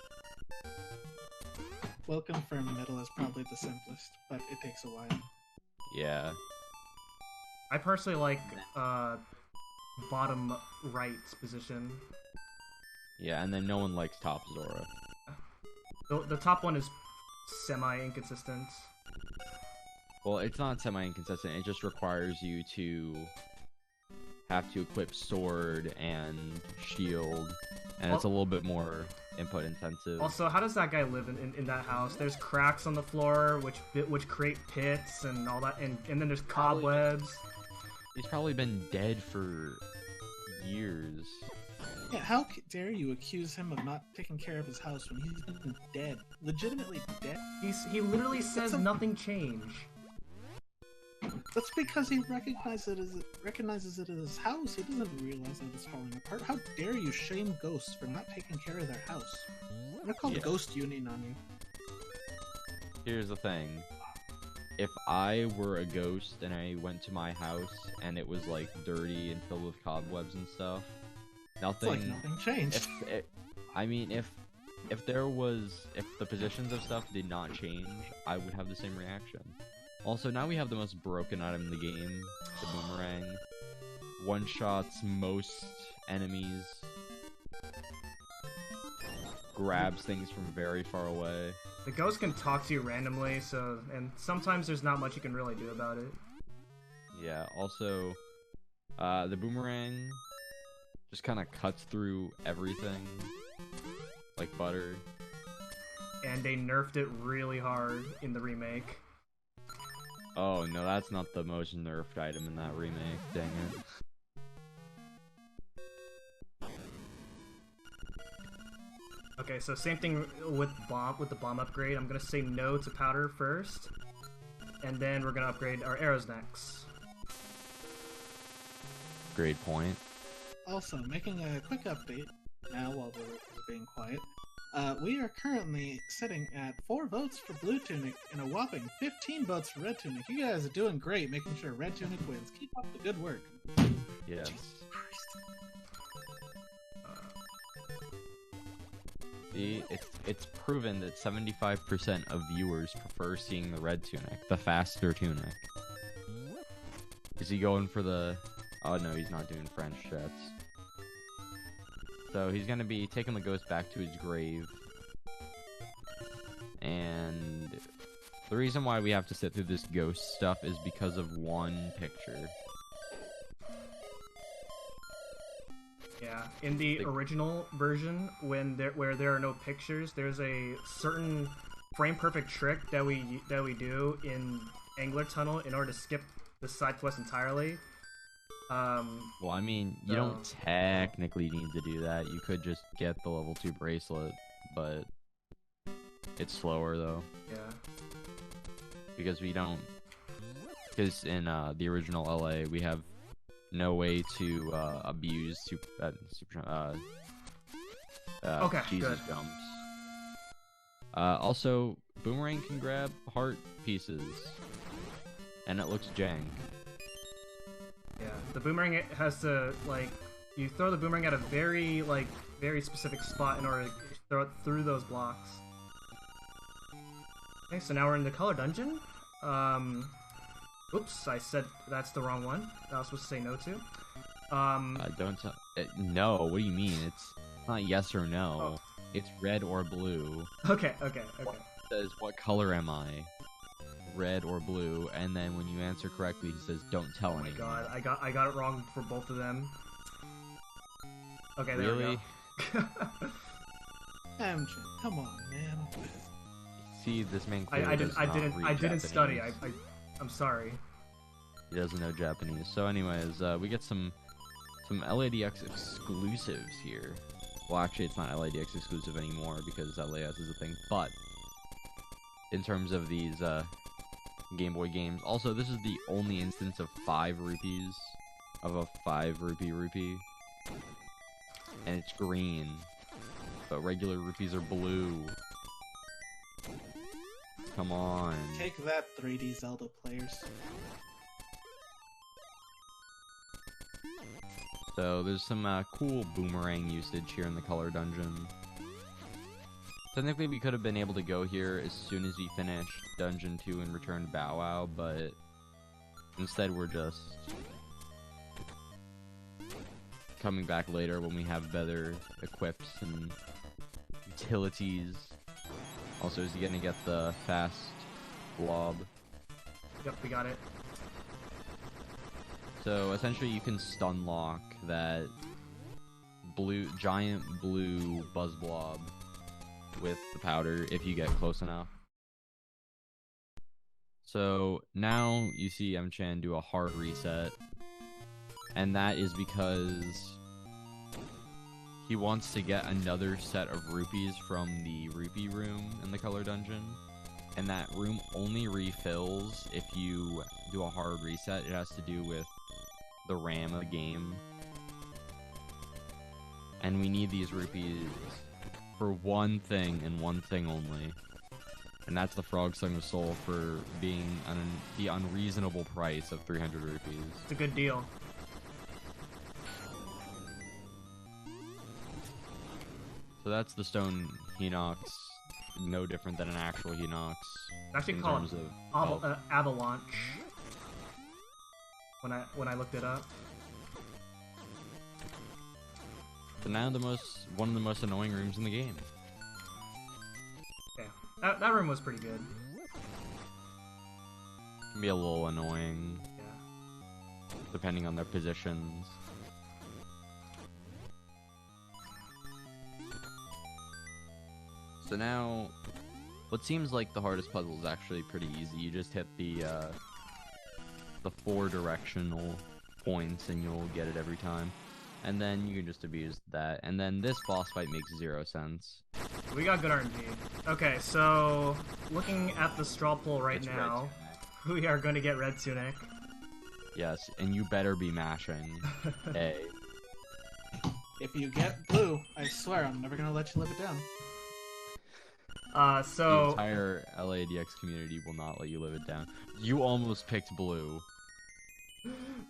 We'll confirm middle is probably the simplest, but it takes a while. Yeah. I personally like bottom right position. Yeah, and then no one likes top Zora. The top one is semi-inconsistent. Well, it's not semi-inconsistent, it just requires you to have to equip sword and shield, and it's a little bit more input intensive. Also, how does that guy live in that house? There's cracks on the floor, which create pits and all that, and then there's cobwebs. He's probably been dead for years. Yeah, how dare you accuse him of not taking care of his house when he's been dead? Legitimately dead? He literally says nothing changed. That's because he recognizes it as his house. He doesn't realize that it's falling apart. How dare you shame ghosts for not taking care of their house? I'm gonna call the Ghost Union on you. Here's the thing. If I were a ghost and I went to my house and it was like dirty and filled with cobwebs and stuff, nothing. It's like nothing changed. If the positions of stuff did not change, I would have the same reaction. Also, now we have the most broken item in the game, the boomerang. One-shots most enemies. Grabs things from very far away. The ghost can talk to you randomly, and sometimes there's not much you can really do about it. Yeah, also, the boomerang just kind of cuts through everything, like butter. And they nerfed it really hard in the remake. Oh, no, that's not the most nerfed item in that remake, dang it. Okay, so same thing with the bomb upgrade. I'm gonna say no to powder first, and then we're gonna upgrade our arrows next. Great point. Also, making a quick update now while we're being quiet. We are currently sitting at 4 votes for Blue Tunic and a whopping 15 votes for Red Tunic. You guys are doing great, making sure Red Tunic wins. Keep up the good work. Yes. Jesus Christ. See, it's proven that 75% of viewers prefer seeing the Red Tunic, the faster Tunic. Is he going for the... Oh no, he's not doing French jets. So he's gonna be taking the ghost back to his grave. And the reason why we have to sit through this ghost stuff is because of one picture. Yeah, in the original version, where there are no pictures, there's a certain frame perfect trick that we do in Angler Tunnel in order to skip the side quest entirely. Well, I mean, you don't technically need to do that. You could just get the level 2 bracelet, but it's slower though. Yeah. Because because in the original LA, we have no way to abuse Okay, Jesus good. jumps. Also, Boomerang can grab heart pieces, and it looks jank. Yeah, the boomerang has to, like, you throw the boomerang at a very specific spot in order to throw it through those blocks. Okay, so now we're in the color dungeon. Oops, I said that's the wrong one. I was supposed to say no to. Don't tell. No, what do you mean? It's not yes or no. Oh. It's red or blue. Okay. It says, what color am I? Red or blue, and then when you answer correctly, he says, "Don't tell anyone." Oh my god, I got it wrong for both of them. Okay, there Really? we go. MJ, come on, man. See, this man I clearly does not read didn't study. Japanese. I'm sorry. He doesn't know Japanese. So, anyways, we get some LADX exclusives here. Well, actually, it's not LADX exclusive anymore because LAS is a thing. But in terms of these Game Boy games, also this is the only instance of 5 rupees of a 5 rupee, and it's green, but regular rupees are blue. Come on. Take that, 3D Zelda players. So there's some cool boomerang usage here in the color dungeon. Technically, we could have been able to go here as soon as we finished Dungeon 2 and returned Bow Wow, but instead we're just coming back later when we have better equips and utilities. Also, is he gonna get the fast blob? Yep, we got it. So essentially, you can stun lock that giant blue buzz blob with the powder if you get close enough. So now you see M-Chan do a hard reset, and that is because he wants to get another set of rupees from the rupee room in the color dungeon. and that room only refills if you do a hard reset. It has to do with the RAM of the game. And we need these rupees for one thing and one thing only. And that's the Frog Song of Soul for being the unreasonable price of 300 rupees. It's a good deal. So that's the stone Hinox, no different than an actual Hinox. It's actually called Avalanche. When I looked it up. So now one of the most annoying rooms in the game. Yeah, that room was pretty good. Can be a little annoying, Yeah. depending on their positions. So now, what seems like the hardest puzzle is actually pretty easy. You just hit the 4 directional points and you'll get it every time. And then you can just abuse that. And then this boss fight makes 0 sense. We got good RNG. Okay, so looking at the straw poll right It's now, Red we are going to get Red Tunic. Yes, and you better be mashing A. If you get blue, I swear I'm never gonna let you live it down. The So entire LADX community will not let you live it down. You almost picked blue.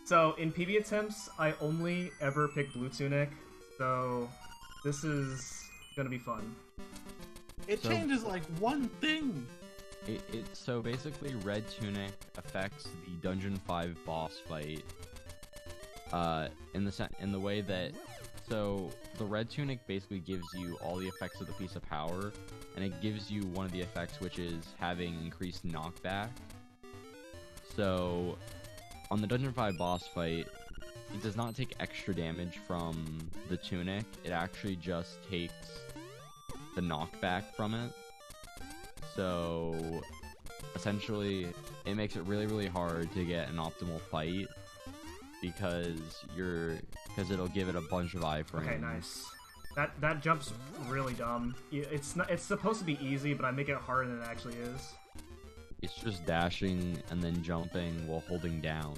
in PB attempts, I only ever pick Blue Tunic. So this is gonna be fun. It So- changes like one thing. So basically, Red Tunic affects the Dungeon 5 boss fight. In the way that, so the Red Tunic basically gives you all the effects of the Piece of Power, and it gives you one of the effects, which is having increased knockback. So on the Dungeon 5 boss fight, it does not take extra damage from the Tunic. It actually just takes the knockback from it. So essentially, it makes it really, really hard to get an optimal fight because it'll give it a bunch of iframes. Okay, nice. That jump's really dumb. It's supposed to be easy, but I make it harder than it actually is. It's just dashing and then jumping while holding down.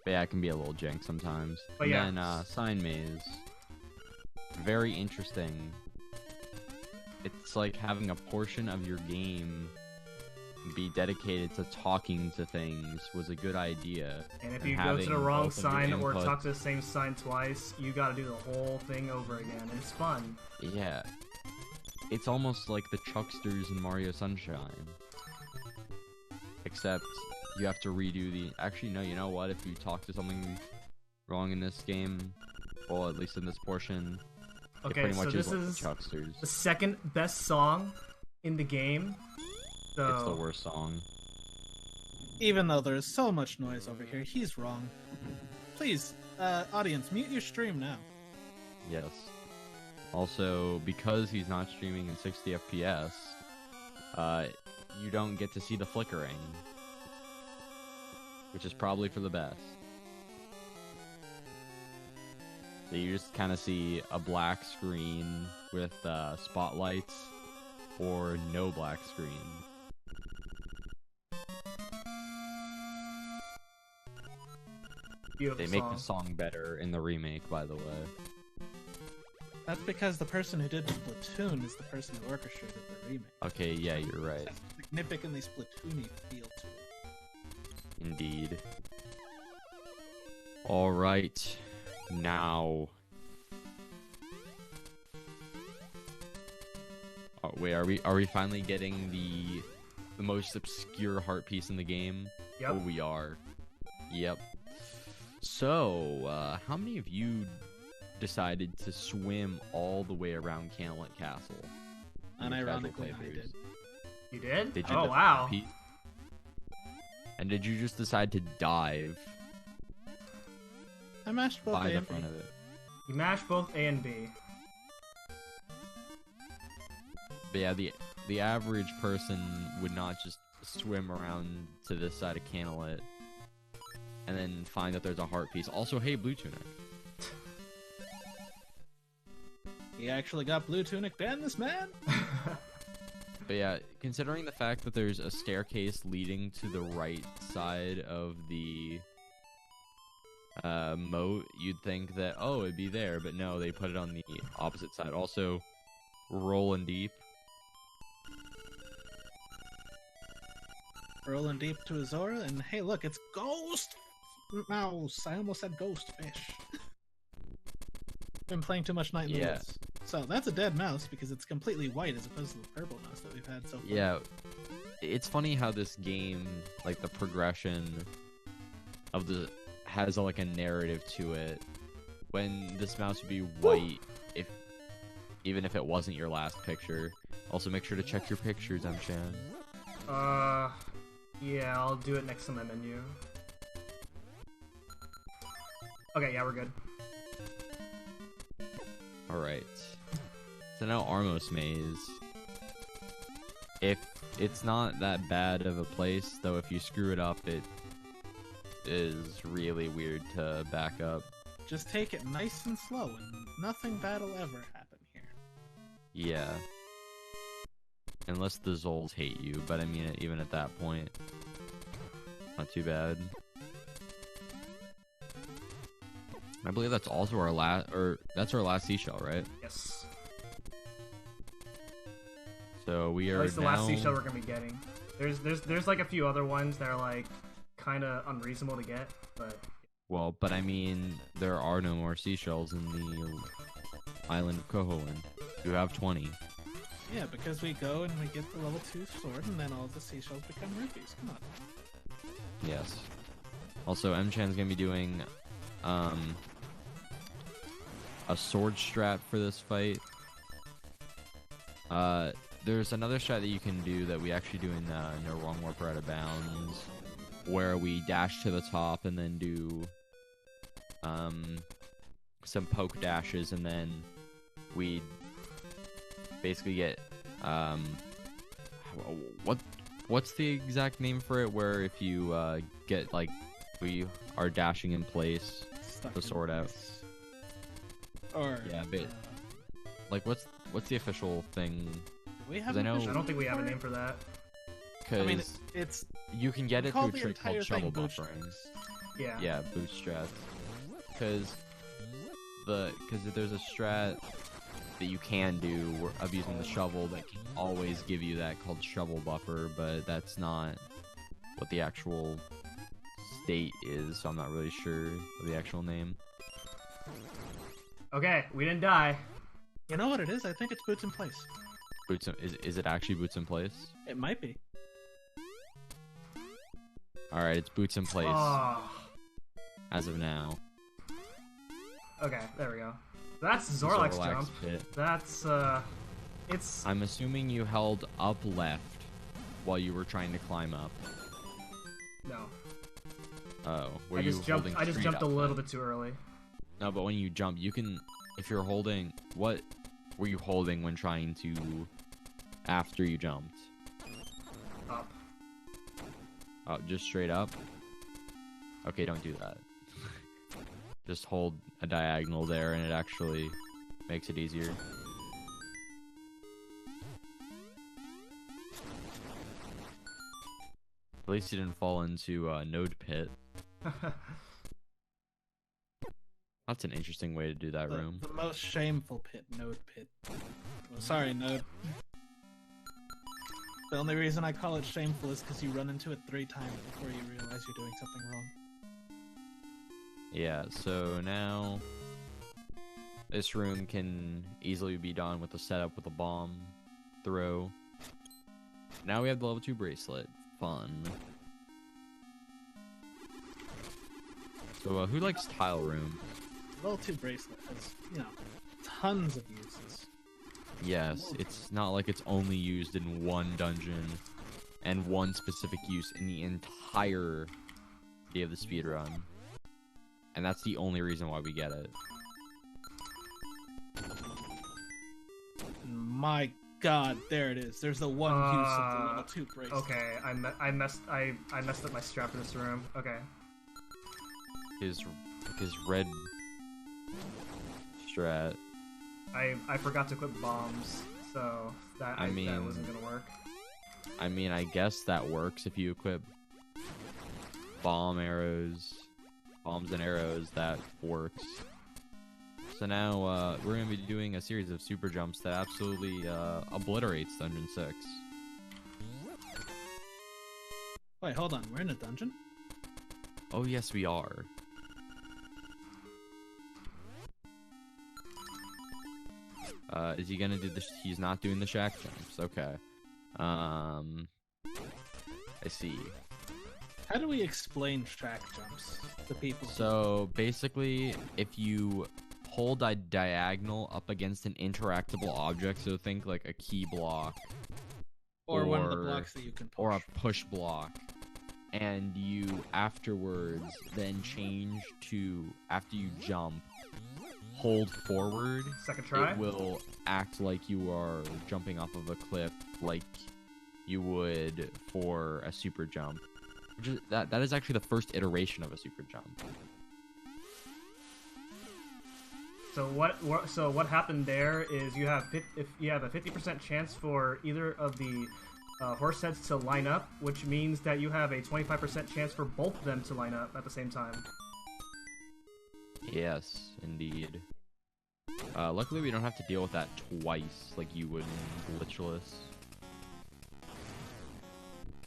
But yeah, it can be a little jank sometimes. But and yeah. then Sign Maze. Very interesting. It's like having a portion of your game be dedicated to talking to things was a good idea. And if you go to having the wrong both of your sign or inputs- talk to the same sign twice, you gotta do the whole thing over again. And it's fun. Yeah. It's almost like the Chucksters in Mario Sunshine. Except you have to redo the... Actually, no, you know what? If you talk to something wrong in this game, well, at least in this portion, it Okay, pretty so much this is like is the Chucksters. the second best song in the game. So It's the worst song. Even though there's so much noise over here, he's wrong. Please, audience, mute your stream now. Yes. Also, because he's not streaming in 60 FPS, you don't get to see the flickering. Which is probably for the best. So you just kind of see a black screen with spotlights, or no black screen. beautiful They make song. the song better in the remake, by the way. That's because the person who did Splatoon is the person who orchestrated the remake. Okay, yeah, you're right. It has a significantly Splatoony feel to it. Indeed. Alright. Now. Oh, wait, are we finally getting the most obscure heart piece in the game? Yep. Oh, we are. Yep. So, how many of you decided to swim all the way around Candlelit Castle? And Your casual ironically, I playthroughs? did. You did? Did you Oh the wow. Pete? And did you just decide to dive I mashed both by A the and B. front of it? You mashed both A and B. But yeah, the average person would not just swim around to this side of Candlelit and then find that there's a heart piece. Also, hey, Blue Tunic. He actually got blue tunic ban this man? But yeah, considering the fact that there's a staircase leading to the right side of the moat, you'd think that, oh, it'd be there, but no, they put it on the opposite side. Also, rolling deep. Rolling deep to Azora, and hey, look, it's Ghost Mouse. I almost said Ghost Fish. Been playing too much Night in the Woods. So that's a dead mouse because it's completely white as opposed to the purple mouse that we've had so far. Yeah, it's funny how this game, like the progression of the has like a narrative to it. When this mouse would be white, even if it wasn't your last picture. Also, make sure to check your pictures, M-Chan. Yeah, I'll do it next to my menu. Okay, yeah, we're good. Alright. So now Armos Maze. If it's not that bad of a place, though if you screw it up, it is really weird to back up. Just take it nice and slow, and nothing bad will ever happen here. Yeah. Unless the Zols hate you, but I mean, even at that point, not too bad. I believe that's also our last, that's our last seashell, right? Yes. So we are At least the now... last seashell we're gonna be getting. There's like a few other ones that are like kind of unreasonable to get, but. Well, but I mean, there are no more seashells in the island of Koholin. You have 20. Yeah, because we go and we get the level 2 sword, and then all the seashells become rupees. Come on. Yes. Also, M-Chan's gonna be doing a sword strat for this fight. There's another strat that you can do that we actually do in No Wrong Warper Out of Bounds, where we dash to the top and then do some poke dashes, and then we basically get what's the exact name for it, where if you get like we are dashing in place, the sword out. Or yeah, but like what's the official thing? We have I don't think we have a name for that. Because I mean, it's you can get it through a the trick called entire shovel thing buffering. Yeah. Yeah, boost strat. Because there's a strat that you can do of using the shovel that can always give you that called shovel buffer, but that's not what the actual state is, so I'm not really sure of the actual name. Okay, we didn't die. You know what it is? I think it's boots in place. Is it actually boots in place? It might be. Alright, it's boots in place. Oh. As of now. Okay, there we go. That's Zorlak's jump. Pit. That's, it's... I'm assuming you held up left while you were trying to climb up. No. Oh, I just jumped a little bit too early. No, but when you jump, you can... If you're holding... What were you holding when trying to... After you jumped? Up. Oh, just straight up? Okay, don't do that. Just hold a diagonal there and it actually makes it easier. At least you didn't fall into Node Pit. That's an interesting way to do that room. The most shameful pit, Node Pit. Well, sorry, Node. The only reason I call it shameful is because you run into it 3 times before you realize you're doing something wrong. Yeah, so now this room can easily be done with a setup with a bomb throw. Now we have the level 2 bracelet. Fun. So who likes tile room? Level 2 bracelet has, you know, tons of uses. Yes, it's not like it's only used in one dungeon and one specific use in the entire day of the speedrun. And that's the only reason why we get it. My god, there it is. There's the one use of the level 2 bracelet. Okay, I messed up my strap for this room. Okay. His red strat. I forgot to equip bombs, so that that wasn't gonna work. I mean, I guess that works if you equip bombs and arrows. That works. So now we're gonna be doing a series of super jumps that absolutely obliterates Dungeon 6. Wait, hold on. We're in a dungeon? Oh yes, we are. Is he gonna do this? He's not doing the shack jumps. Okay. I see. How do we explain shack jumps to people? So basically, if you hold a diagonal up against an interactable object, so think like a key block, or one of the blocks that you can push, or a push block, and you afterwards then change to, after you jump, hold forward. Second try. It will act like you are jumping off of a cliff, like you would for a super jump. Which is, that is actually the first iteration of a super jump. So what happened there is you have if you have a 50% chance for either of the horse heads to line up, which means that you have a 25% chance for both of them to line up at the same time. Yes, indeed. Luckily, we don't have to deal with that twice like you would in Glitchless.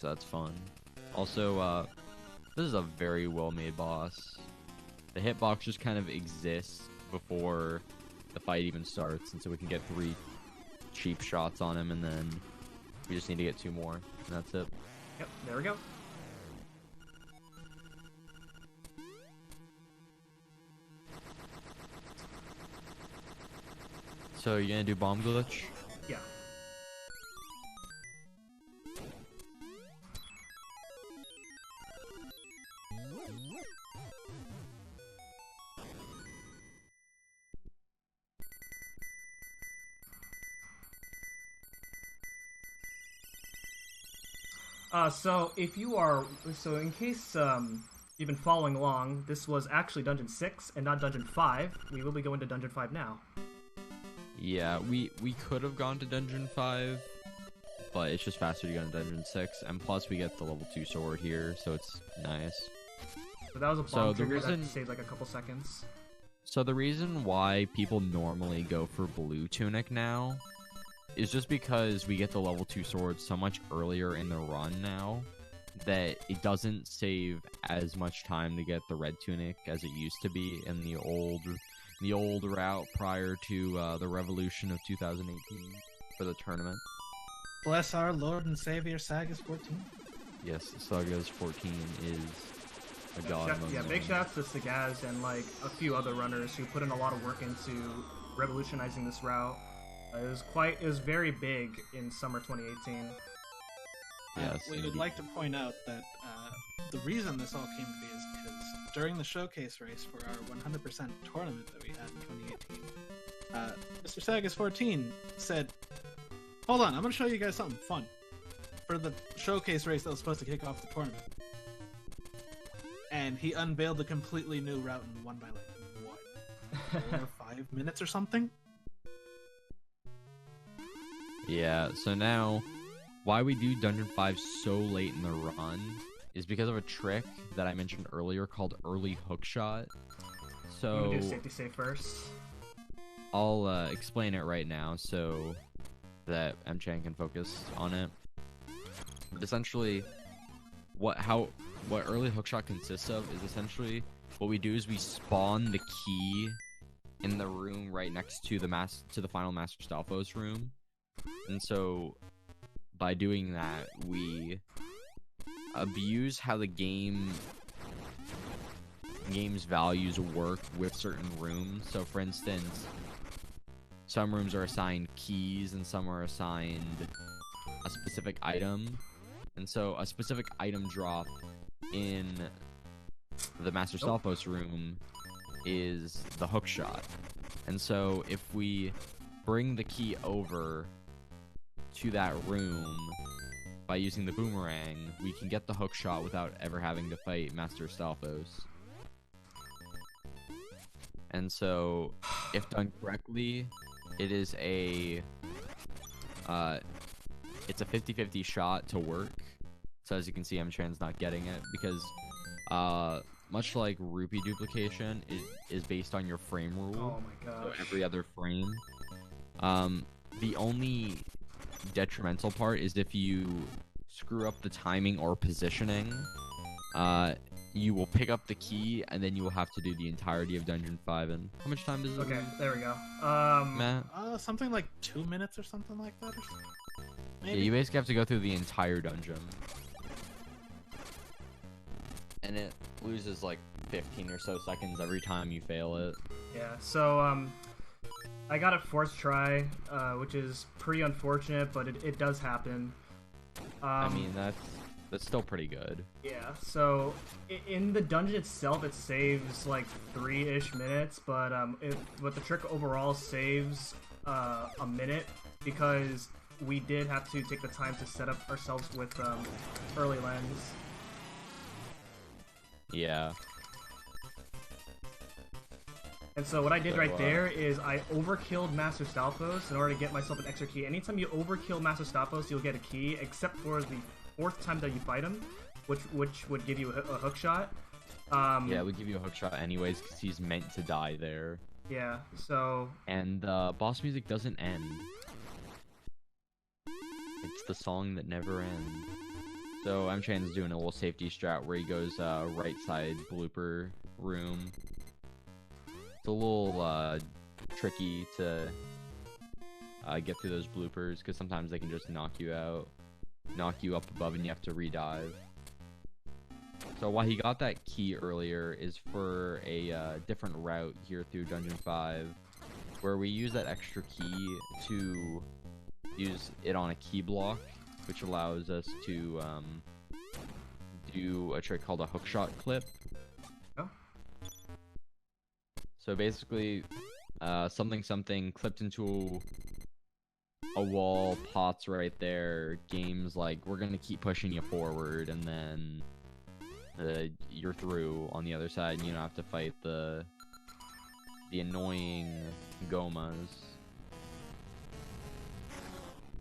So that's fun. Also, this is a very well-made boss. The hitbox just kind of exists before the fight even starts, and so we can get 3 cheap shots on him, and then we just need to get 2 more, and that's it. Yep, there we go. So you're gonna do bomb glitch? Yeah. So if you are, so in case you've been following along, this was actually Dungeon 6 and not Dungeon 5. We will be going to Dungeon 5 now. Yeah, we could have gone to Dungeon 5, but it's just faster to go to Dungeon 6, and plus we get the level 2 sword here, so it's nice. So that was a bomb trigger that saved like a couple seconds. So the reason why people normally go for blue tunic now is just because we get the level 2 sword so much earlier in the run now that it doesn't save as much time to get the red tunic as it used to be in the old route prior to the revolution of 2018 for the tournament. Bless our Lord and Savior, Sagas 14. Yes, Sagas 14 is a god. Yeah, big shouts to Sagaz and like a few other runners who put in a lot of work into revolutionizing this route. It was very big in summer 2018. Yes, we would like to point out that the reason this all came to be is because during the showcase race for our 100% tournament that we had in 2018, Mr. Sagas 14 said, "Hold on, I'm going to show you guys something fun for the showcase race that was supposed to kick off the tournament." And he unveiled a completely new route and won by like, what, 4 or 5 minutes or something? Yeah, so now, why we do Dungeon 5 so late in the run is because of a trick that I mentioned earlier called early hookshot. So I'm gonna do safety save first. I'll explain it right now so that M-Chan can focus on it. But essentially, what early hookshot consists of is essentially what we do is we spawn the key in the room right next to the final Master Stalfos room. And so, by doing that, we abuse how the game's values work with certain rooms. So, for instance, some rooms are assigned keys and some are assigned a specific item. And so, a specific item drop in the Master Stalfos room is the hookshot. And so, if we bring the key over to that room by using the boomerang, we can get the hook shot without ever having to fight Master Stalfos. And so, if done correctly, it is a it's a 50-50 shot to work. So as you can see, M-Tran's not getting it because much like rupee duplication, it is based on your frame rule. Oh my gosh. So every other frame. The only detrimental part is if you screw up the timing or positioning, you will pick up the key and then you will have to do the entirety of Dungeon 5 in... How much time does it? Okay, there we go. Matt? Something like 2 minutes or something like that. Or maybe. Yeah, you basically have to go through the entire dungeon. And it loses like 15 or so seconds every time you fail it. Yeah, so, I got it fourth try, which is pretty unfortunate, but it does happen. I mean, that's still pretty good. Yeah, so in the dungeon itself, it saves like 3-ish minutes, but the trick overall saves a minute because we did have to take the time to set up ourselves with early lens. Yeah. And so what I did right there is I overkilled Master Stalfos in order to get myself an extra key. Anytime you overkill Master Stalfos, you'll get a key, except for the 4th time that you fight him, which would give you a hook shot. Yeah, it would give you a hook shot anyways, because he's meant to die there. Yeah, so... And boss music doesn't end. It's the song that never ends. So M-Chan's doing a little safety strat where he goes right side blooper room. It's a little tricky to get through those bloopers, because sometimes they can just knock you out. Knock you up above and you have to redive. So why he got that key earlier is for a different route here through Dungeon 5, where we use that extra key to use it on a key block, which allows us to do a trick called a hookshot clip. Oh. So basically, something clipped into a wall, pots right there, games like, we're gonna keep pushing you forward, and then you're through on the other side, and you don't have to fight the annoying gomas.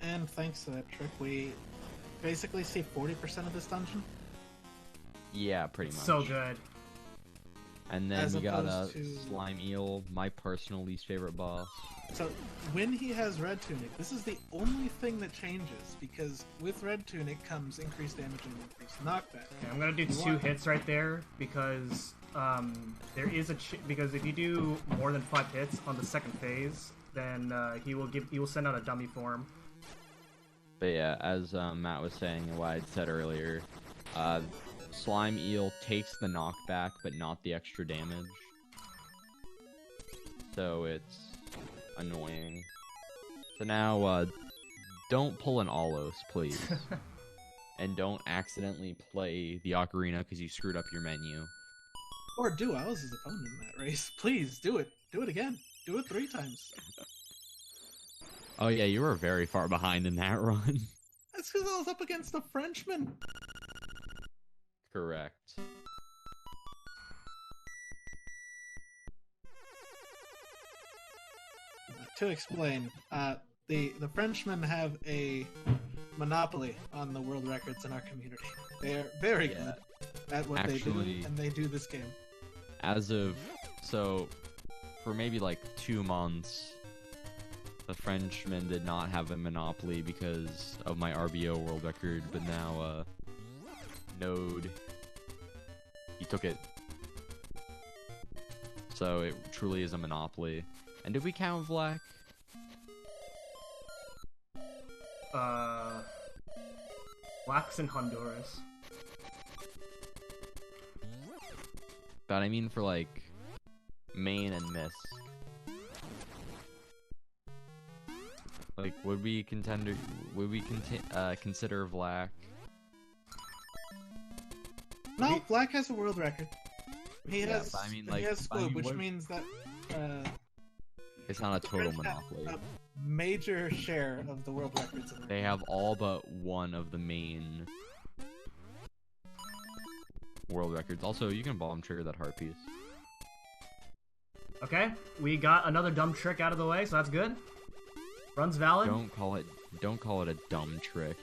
And thanks to that trick, we basically see 40% of this dungeon. Yeah, pretty much. So good. And then As we got a opposed to... slime eel, my personal least favorite boss. So, when he has Red Tunic, this is the only thing that changes, because with Red Tunic comes increased damage and increased knockback. Okay, I'm gonna do 2 hits right there, because there is because if you do more than 5 hits on the second phase, then he will send out a dummy form. But yeah, as Matt was saying and what I'd said earlier, slime eel takes the knockback, but not the extra damage. So it's annoying. So now, don't pull an Alos, please. And don't accidentally play the Ocarina because you screwed up your menu. Or do. I was his opponent in that race. Please, do it. Do it again. Do it 3 times. Oh yeah, you were very far behind in that run. That's because I was up against a Frenchman. Correct. To explain, the Frenchmen have a monopoly on the world records in our community. They're very good at what they do, and they do this game. So, for maybe like 2 months, the Frenchmen did not have a monopoly because of my RBO world record, but now, Node, he took it. So it truly is a monopoly. And did we count Vlak? Vlak's in Honduras. But I mean for like Maine and Miss. Like, would we consider Vlak? No, Black has a world record. He has, but I mean, he has Squib, which what... means that it's not a total French monopoly. have a major share of the world records. In the They have all but one of the main world records. Also, you can bomb trigger that heart piece. Okay, we got another dumb trick out of the way, so that's good. Run's valid? Don't call it a dumb trick.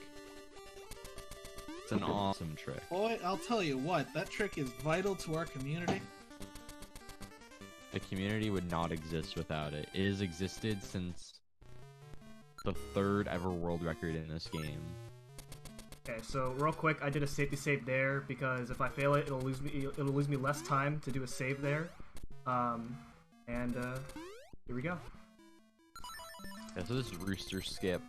It's an awesome trick. Boy, I'll tell you what, that trick is vital to our community. The community would not exist without it. It has existed since the 3rd ever world record in this game. Okay, so real quick, I did a safety save there because if I fail it, it'll lose me less time to do a save there. Here we go. Yeah, so this is Rooster Skip.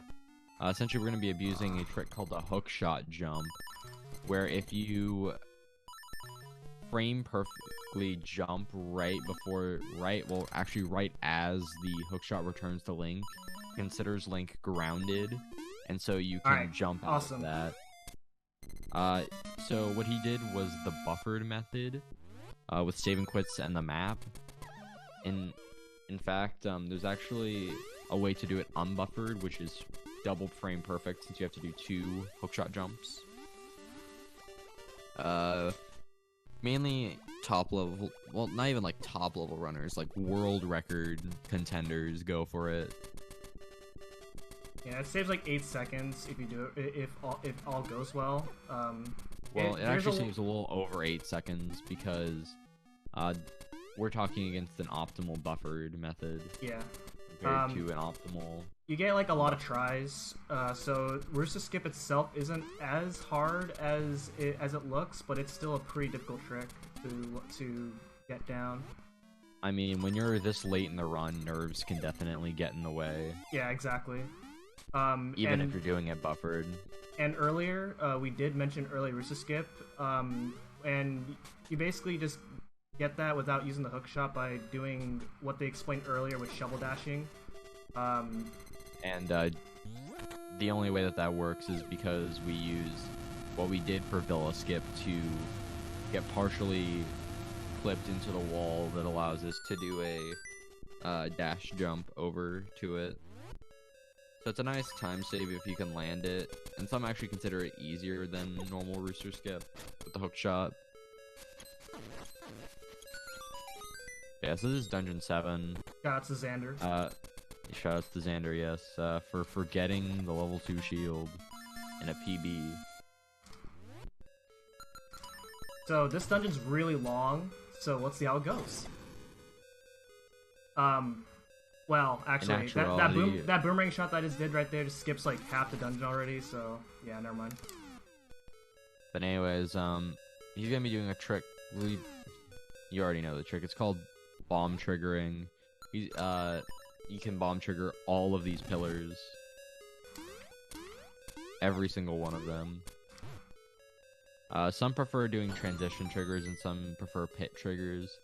Essentially, we're going to be abusing a trick called the hook shot jump, where if you frame perfectly jump right as the hook shot returns to Link, considers Link grounded, and so you can jump out of that. So what he did was the buffered method, with save and quits and the map. In fact, there's actually a way to do it unbuffered, which is double frame perfect, since you have to do 2 hookshot jumps. Mainly top level, well, not even like top level runners, like world record contenders go for it. Yeah, it saves like 8 seconds if you do it, if all goes well. Well, it actually saves a little over 8 seconds because we're talking against an optimal buffered method. Yeah. Compared to an optimal. You get like a lot of tries, so Rooster Skip itself isn't as hard as it looks, but it's still a pretty difficult trick to get down. I mean, when you're this late in the run, nerves can definitely get in the way. Yeah, exactly. Even if you're doing it buffered. And earlier, we did mention early Rooster Skip, and you basically just get that without using the hook shot by doing what they explained earlier with shovel dashing. And the only way that works is because we use what we did for Villa Skip to get partially clipped into the wall that allows us to do a dash jump over to it. So it's a nice time save if you can land it, and some actually consider it easier than normal Rooster Skip with the hook shot. Yeah, so this is Dungeon 7. Shoutouts to Xander. Shoutouts to Xander, yes, for getting the level 2 shield in a PB. So this dungeon's really long, so let's see how it goes. Well, actually, that boomerang shot that I just did right there just skips like half the dungeon already, so yeah, never mind. But anyways, he's gonna be doing a trick. You already know the trick. It's called bomb triggering. You can bomb trigger all of these pillars. Every single one of them. Some prefer doing transition triggers and some prefer pit triggers.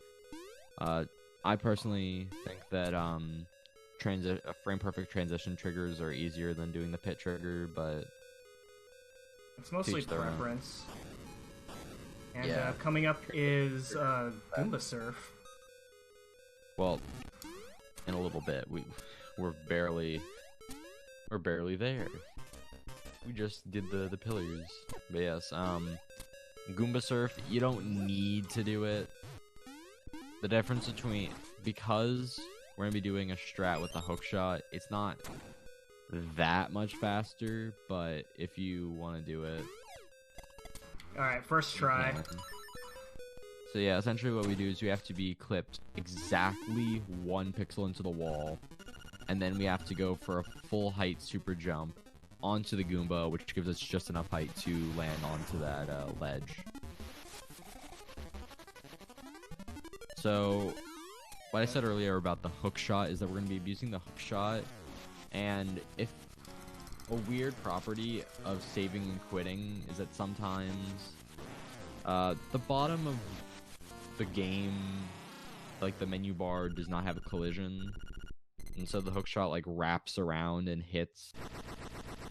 I personally think that frame perfect transition triggers are easier than doing the pit trigger, but it's mostly preference. And yeah. Coming up is Goomba Surf. Well, in a little bit, we're barely there. We just did the pillars. But yes, Goomba Surf, you don't need to do it. The difference between, because we're gonna be doing a strat with the hook shot, it's not that much faster, but if you want to do it. Alright, first try. So yeah, essentially what we do is we have to be clipped exactly 1 pixel into the wall, and then we have to go for a full height super jump onto the Goomba, which gives us just enough height to land onto that ledge. So, what I said earlier about the hook shot is that we're going to be abusing the hook shot, and if a weird property of saving and quitting is that sometimes the bottom of the game, like the menu bar, does not have a collision, and so the hook shot like wraps around and hits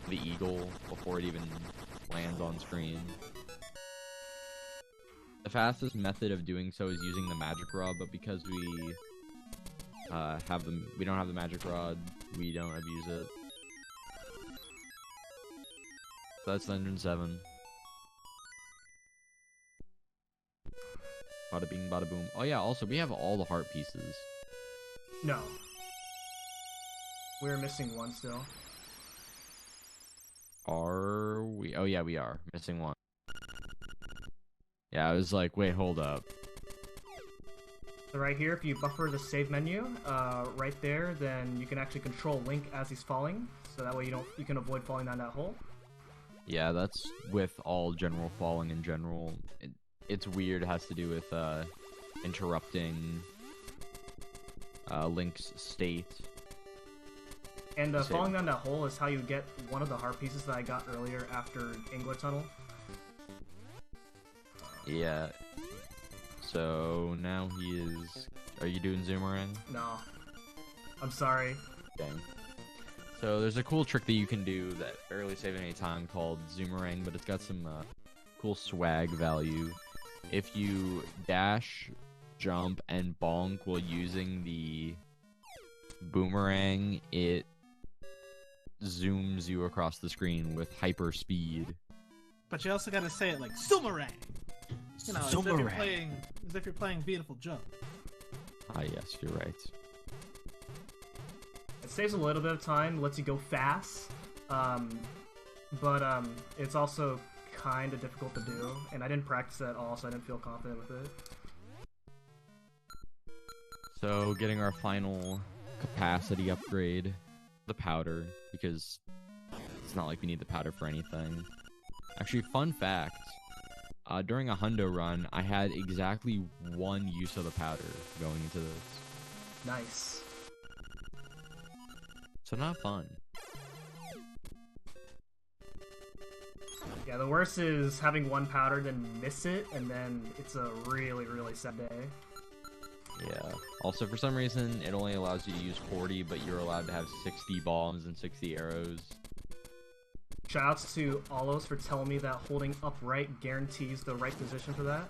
the eagle before it even lands on screen. The fastest method of doing so is using the magic rod, but because we don't have the magic rod, we don't abuse it. So that's Dungeon 7. Bada bing, bada boom. Oh yeah, also, we have all the heart pieces. No. We're missing one still. Are we? Oh yeah, we are missing one. Yeah, I was like, wait, hold up. So right here, if you buffer the save menu, right there, then you can actually control Link as he's falling. So that way you can avoid falling down that hole. Yeah, that's with all general falling in general. It's weird. It has to do with interrupting Link's state. And falling down that hole is how you get one of the heart pieces that I got earlier after Angler Tunnel. Yeah. So now he is. Are you doing Zoomerang? No. I'm sorry. Dang. So there's a cool trick that you can do that barely save any time called Zoomerang, but it's got some cool swag value. If you dash, jump, and bonk while using the boomerang, it zooms you across the screen with hyper speed. But you also gotta say it like Zoomerang. You know, as if you're playing Beautiful Joe. Ah, yes, you're right. It saves a little bit of time, lets you go fast, but it's also kind of difficult to do, and I didn't practice it at all, so I didn't feel confident with it. So, getting our final capacity upgrade, the powder, because it's not like we need the powder for anything. Actually, fun fact, during a hundo run, I had exactly one use of the powder going into this. Nice. So not fun. Yeah, the worst is having one powder, then miss it, and then it's a really, really sad day. Yeah. Also, for some reason, it only allows you to use 40, but you're allowed to have 60 bombs and 60 arrows. Shoutouts to Alos for telling me that holding upright guarantees the right position for that.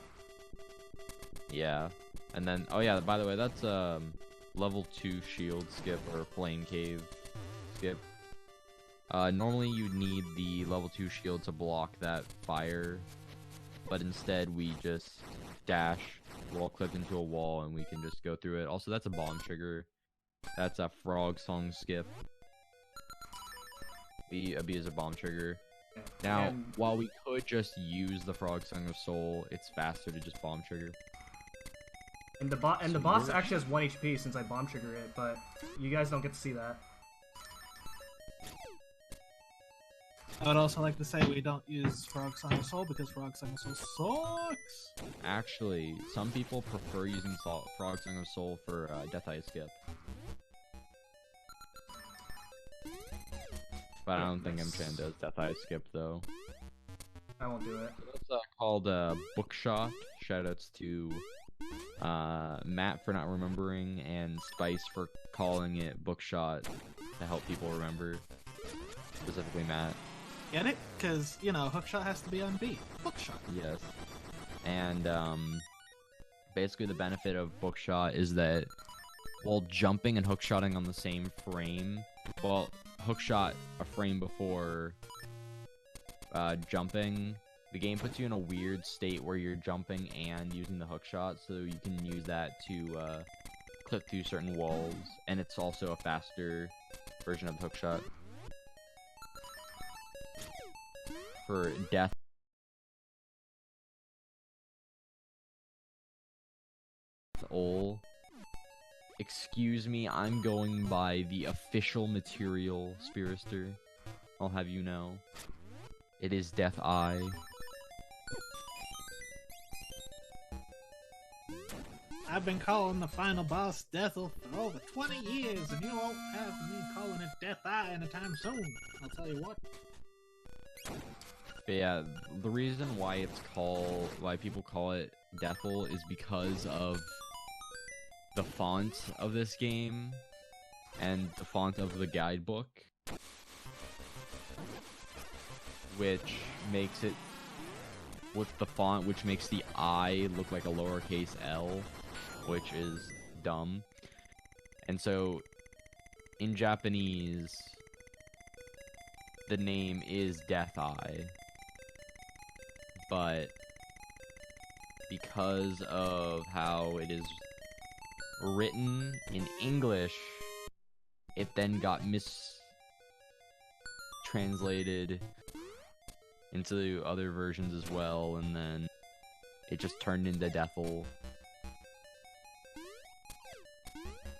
Yeah. And then, oh yeah, by the way, that's level 2 shield skip or flame cave skip. Normally you'd need the level 2 shield to block that fire, but instead we just dash, wall clip into a wall, and we can just go through it. Also, that's a bomb trigger. That's a frog song skip. B is a bomb trigger. Now, while we could just use the Frog Song of Soul, it's faster to just bomb trigger. And the boss actually has 1 HP since I bomb trigger it, but you guys don't get to see that. I would also like to say we don't use Frog Song of Soul because Frog Song of Soul sucks. Actually, some people prefer using Frog Song of Soul for Death Eye Skip. But I don't think M-Chan does Death Eye Skip, though. I won't do it. It's called Bookshot. Shoutouts to Matt for not remembering, and Spice for calling it Bookshot to help people remember. Specifically Matt. Get it? Because, you know, Hookshot has to be on beat. Bookshot. Yes. And basically the benefit of Bookshot is that while jumping and hookshotting on the same frame, well, hookshot a frame before jumping, the game puts you in a weird state where you're jumping and using the hookshot, so you can use that to clip through certain walls, and it's also a faster version of the hookshot. For death. Excuse me, I'm going by the official material, Spirister. I'll have you know. It is Death Eye. I've been calling the final boss Deathel for over 20 years, and you won't have me calling it Death Eye anytime soon. I'll tell you what. But yeah, the reason why people call it Deathel is because of the font of this game and the font of the guidebook, which makes it with the font which makes the I look like a lowercase l, which is dumb. And so in Japanese the name is Death Eye, but because of how it is written in English, it then got mistranslated into the other versions as well, and then it just turned into Deathel.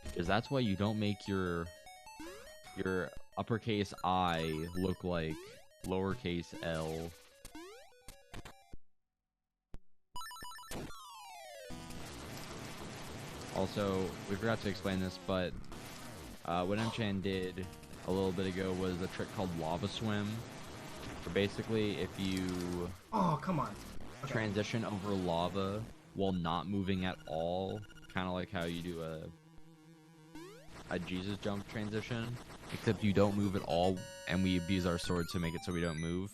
Because that's why you don't make your uppercase I look like lowercase l. Also, we forgot to explain this, but what M-Chan did a little bit ago was a trick called Lava Swim. Where basically, if you Oh, come on. Okay. transition over lava while not moving at all, kind of like how you do a Jesus jump transition, except you don't move at all, and we abuse our sword to make it so we don't move.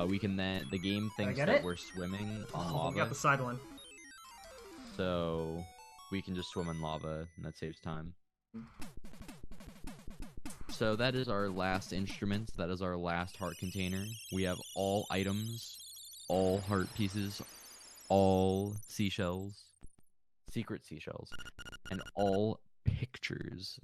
We can then, the game thinks that we're swimming on lava. We got the side one. So we can just swim in lava, and that saves time. So that is our last instrument. That is our last heart container. We have all items, all heart pieces, all seashells, secret seashells, and all pictures.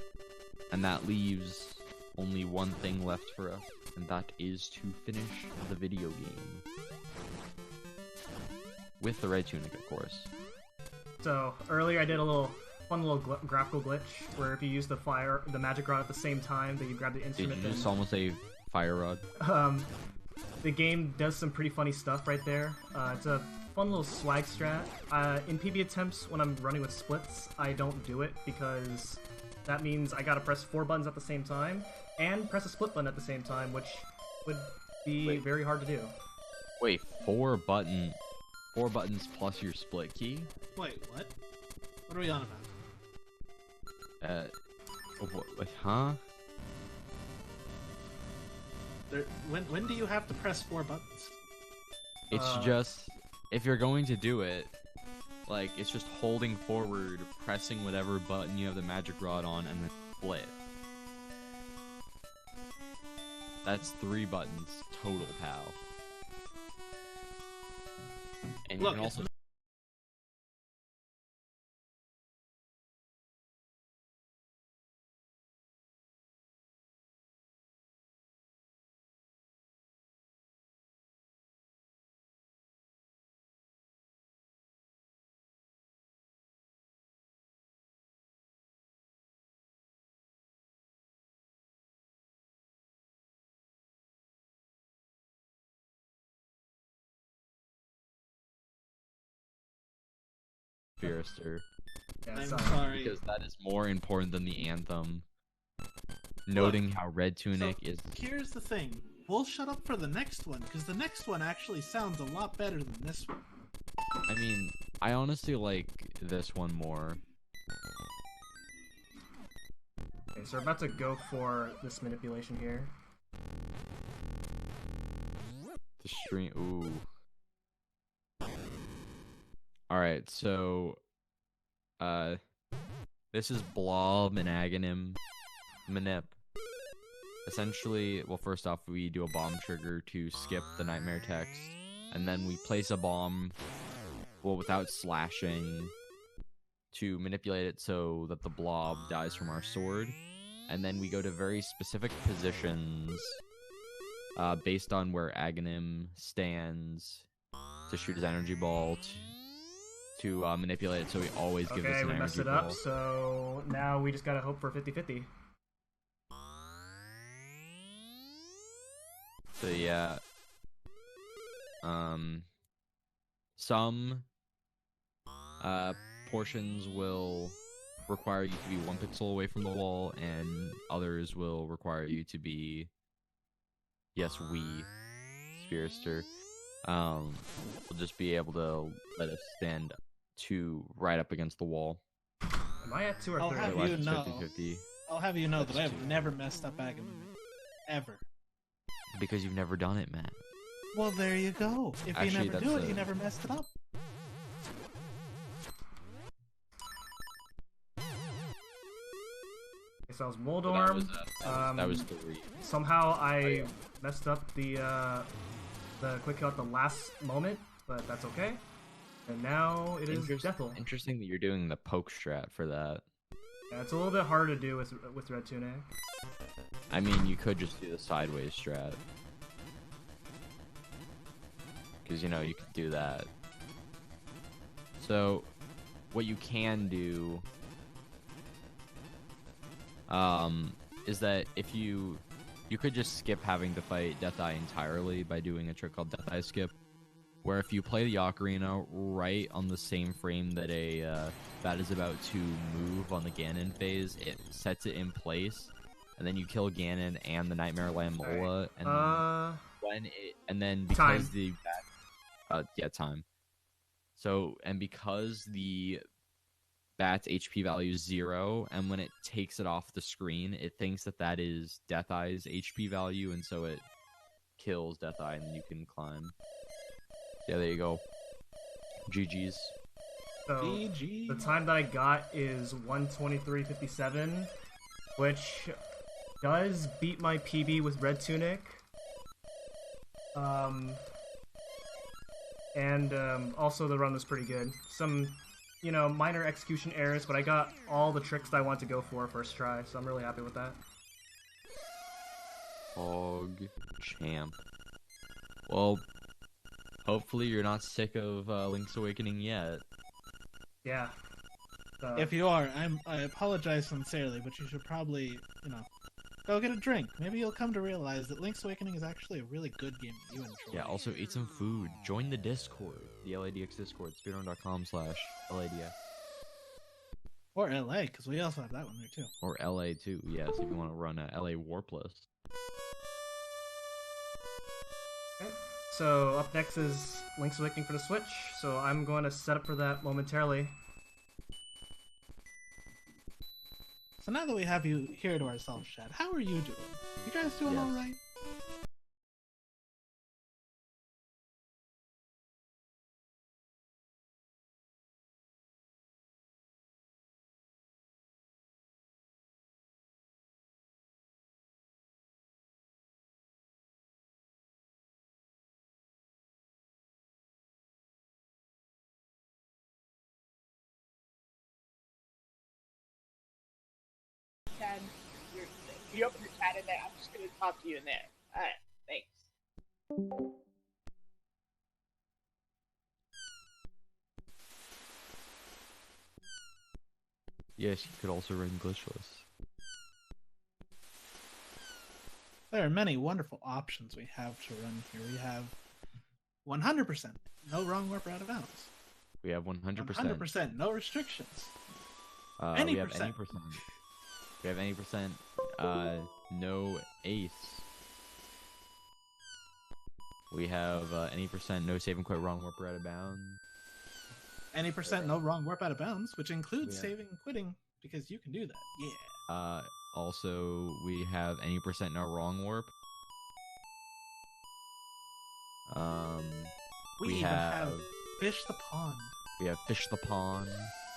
And that leaves only one thing left for us, and that is to finish the video game. With the red tunic, of course. So earlier I did a fun little graphical glitch where if you use the magic rod at the same time that you grab the instrument. Did you just almost say fire rod? The game does some pretty funny stuff right there. It's a fun little swag strat. In PB attempts, when I'm running with splits, I don't do it because that means I gotta press 4 buttons at the same time and press a split button at the same time, which would be very hard to do. Wait, 4 buttons plus your split key? Wait, what? What are we on about? Huh? When do you have to press 4 buttons? It's just, if you're going to do it, like, it's just holding forward, pressing whatever button you have the magic rod on, and then split. That's 3 buttons total, pal. And you Look, can also... Speedrun. Yeah, I'm sorry. Because that is more important than the anthem. Noting how Red Tunic is... Here's the thing. We'll shut up for the next one, because the next one actually sounds a lot better than this one. I mean, I honestly like this one more. Okay, so we're about to go for this manipulation here. The stream... Ooh. Alright, so... this is Blob and Aghanim Manip. Essentially, well, first off, we do a bomb trigger to skip the nightmare text, and then we place a bomb, well, without slashing, to manipulate it so that the blob dies from our sword, and then we go to very specific positions, based on where Aghanim stands, to shoot his energy ball, to manipulate it so he always gives us an energy ball. Okay, we messed it up, so now we just gotta hope for 50-50. So yeah, some portions will require you to be 1 pixel away from the wall, and others will require you to be, yes, Speedrun, will just be able to let us stand right up against the wall. Am I at 2 or 3? Have you know, 50-50. I'll have you know that I have never messed up Aghanim. Ever. Because you've never done it, Matt. Well, there you go. If Actually, you never do it, you never messed it up. Okay, so I was Moldorm. That was 3. Somehow I messed up the quick kill at the last moment, but that's okay. And now it is Deathel. Interesting that you're doing the poke strat for that. Yeah, it's a little bit harder to do with Red Tunic. I mean, you could just do the sideways strat. Because, you know, you could do that. So, what you can do is that if you could just skip having to fight Death Eye entirely by doing a trick called Death Eye Skip, where if you play the Ocarina right on the same frame that a bat is about to move on the Ganon phase, it sets it in place, and then you kill Ganon and the Nightmare Lamb Mola, and then because time. the bat, time. So, and because the bat's HP value is 0, and when it takes it off the screen, it thinks that that is Death Eye's HP value, and so it kills Death Eye, and then you can climb. Yeah, there you go. GG's. So, GG. the time that I got is 1:23:57, which does beat my PB with Red Tunic. Also the run was pretty good. Some, you know, minor execution errors, but I got all the tricks that I want to go for first try, so I'm really happy with that. Hog champ. Well, hopefully you're not sick of Link's Awakening yet. Yeah. If you are, I apologize sincerely, but you should probably, you know, go get a drink. Maybe you'll come to realize that Link's Awakening is actually a really good game that you enjoy. Yeah, also eat some food. Join the Discord, the LADX Discord, speedrun.com/LADX. Or LA, because we also have that one there too. Or LA too, yes, if you want to run a LA Warpless. Okay. So up next is Link's Awakening for the Switch, so I'm going to set up for that momentarily. So now that we have you here to ourselves, Chad, how are you doing? You guys doing all right? Chad, you open the chat in there. I'm just gonna talk to you in there. Alright, thanks. Yes, you could also run glitchless. There are many wonderful options we have to run here. We have 100%, no wrong warp or out of bounds. We have 100%. 100%, no restrictions. We have any percent. We have any percent. No ace. We have any percent. No save and quit, wrong warp or out of bounds. Any percent, no wrong warp out of bounds, which includes saving and quitting, because you can do that. Yeah. Also, we have any percent, no wrong warp. We even have Fish the Pond. We have Fish the Pond.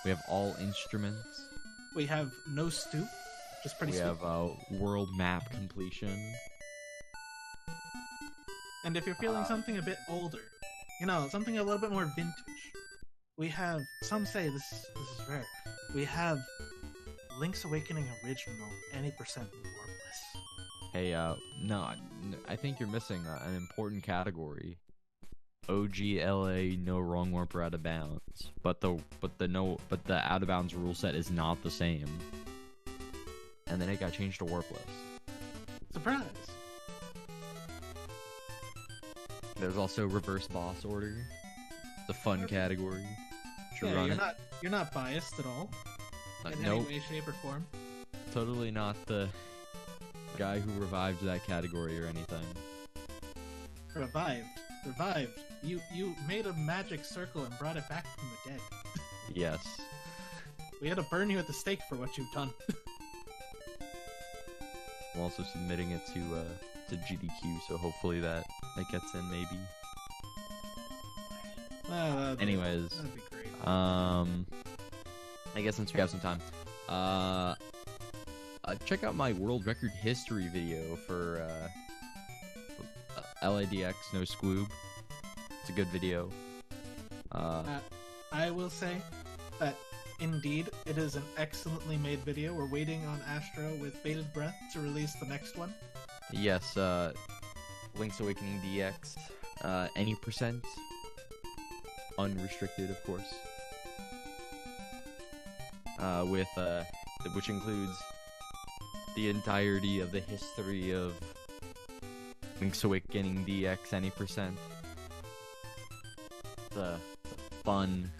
We have all instruments. We have no stoop, just pretty We sweet. have world map completion. And if you're feeling something a bit older, you know, something a little bit more vintage, we have, some say this is rare, we have Link's Awakening Original, any percent warpless. Hey, no, I think you're missing an important category. OGLA, no wrong warp or out of bounds, but the out of bounds rule set is not the same, and then it got changed to warpless. Surprise! There's also reverse boss order. It's a fun category. Should Yeah, run you're not biased at all in nope, any way, shape, or form. totally not the guy who revived that category or anything. Revived. You made a magic circle and brought it back from the dead. Yes. We had to burn you at the stake for what you've done. I'm also submitting it to GDQ, so hopefully that gets in maybe. Anyways, that'd be great. I guess since we have some time, check out my world record history video for LADX No Squoob. It's a good video. I will say that Indeed, it is an excellently made video. We're waiting on Astro with bated breath to release the next one. Yes, Link's Awakening DX, any percent, unrestricted, of course. Which includes the entirety of the history of Link's Awakening DX, any percent. It's a fun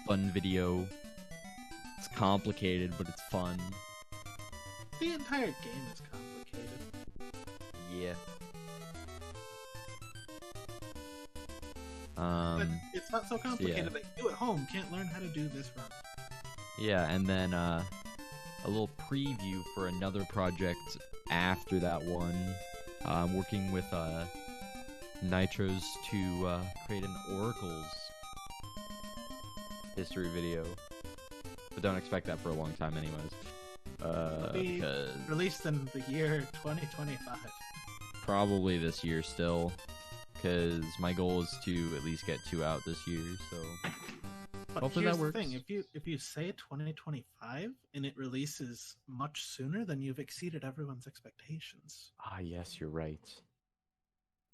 video. It's complicated, but it's fun. The entire game is complicated. Yeah. But it's not so complicated yeah. that you at home can't learn how to do this run. Yeah, and then a little preview for another project after that one. I'm working with Nitros to create an Oracle's history video, but don't expect that for a long time, anyways. It'll be Because released in the year 2025. probably this year still, because my goal is to at least get 2 out this year. So But hopefully here's that works. the thing: if you say 2025 and it releases much sooner, then you've exceeded everyone's expectations. Ah, yes, you're right.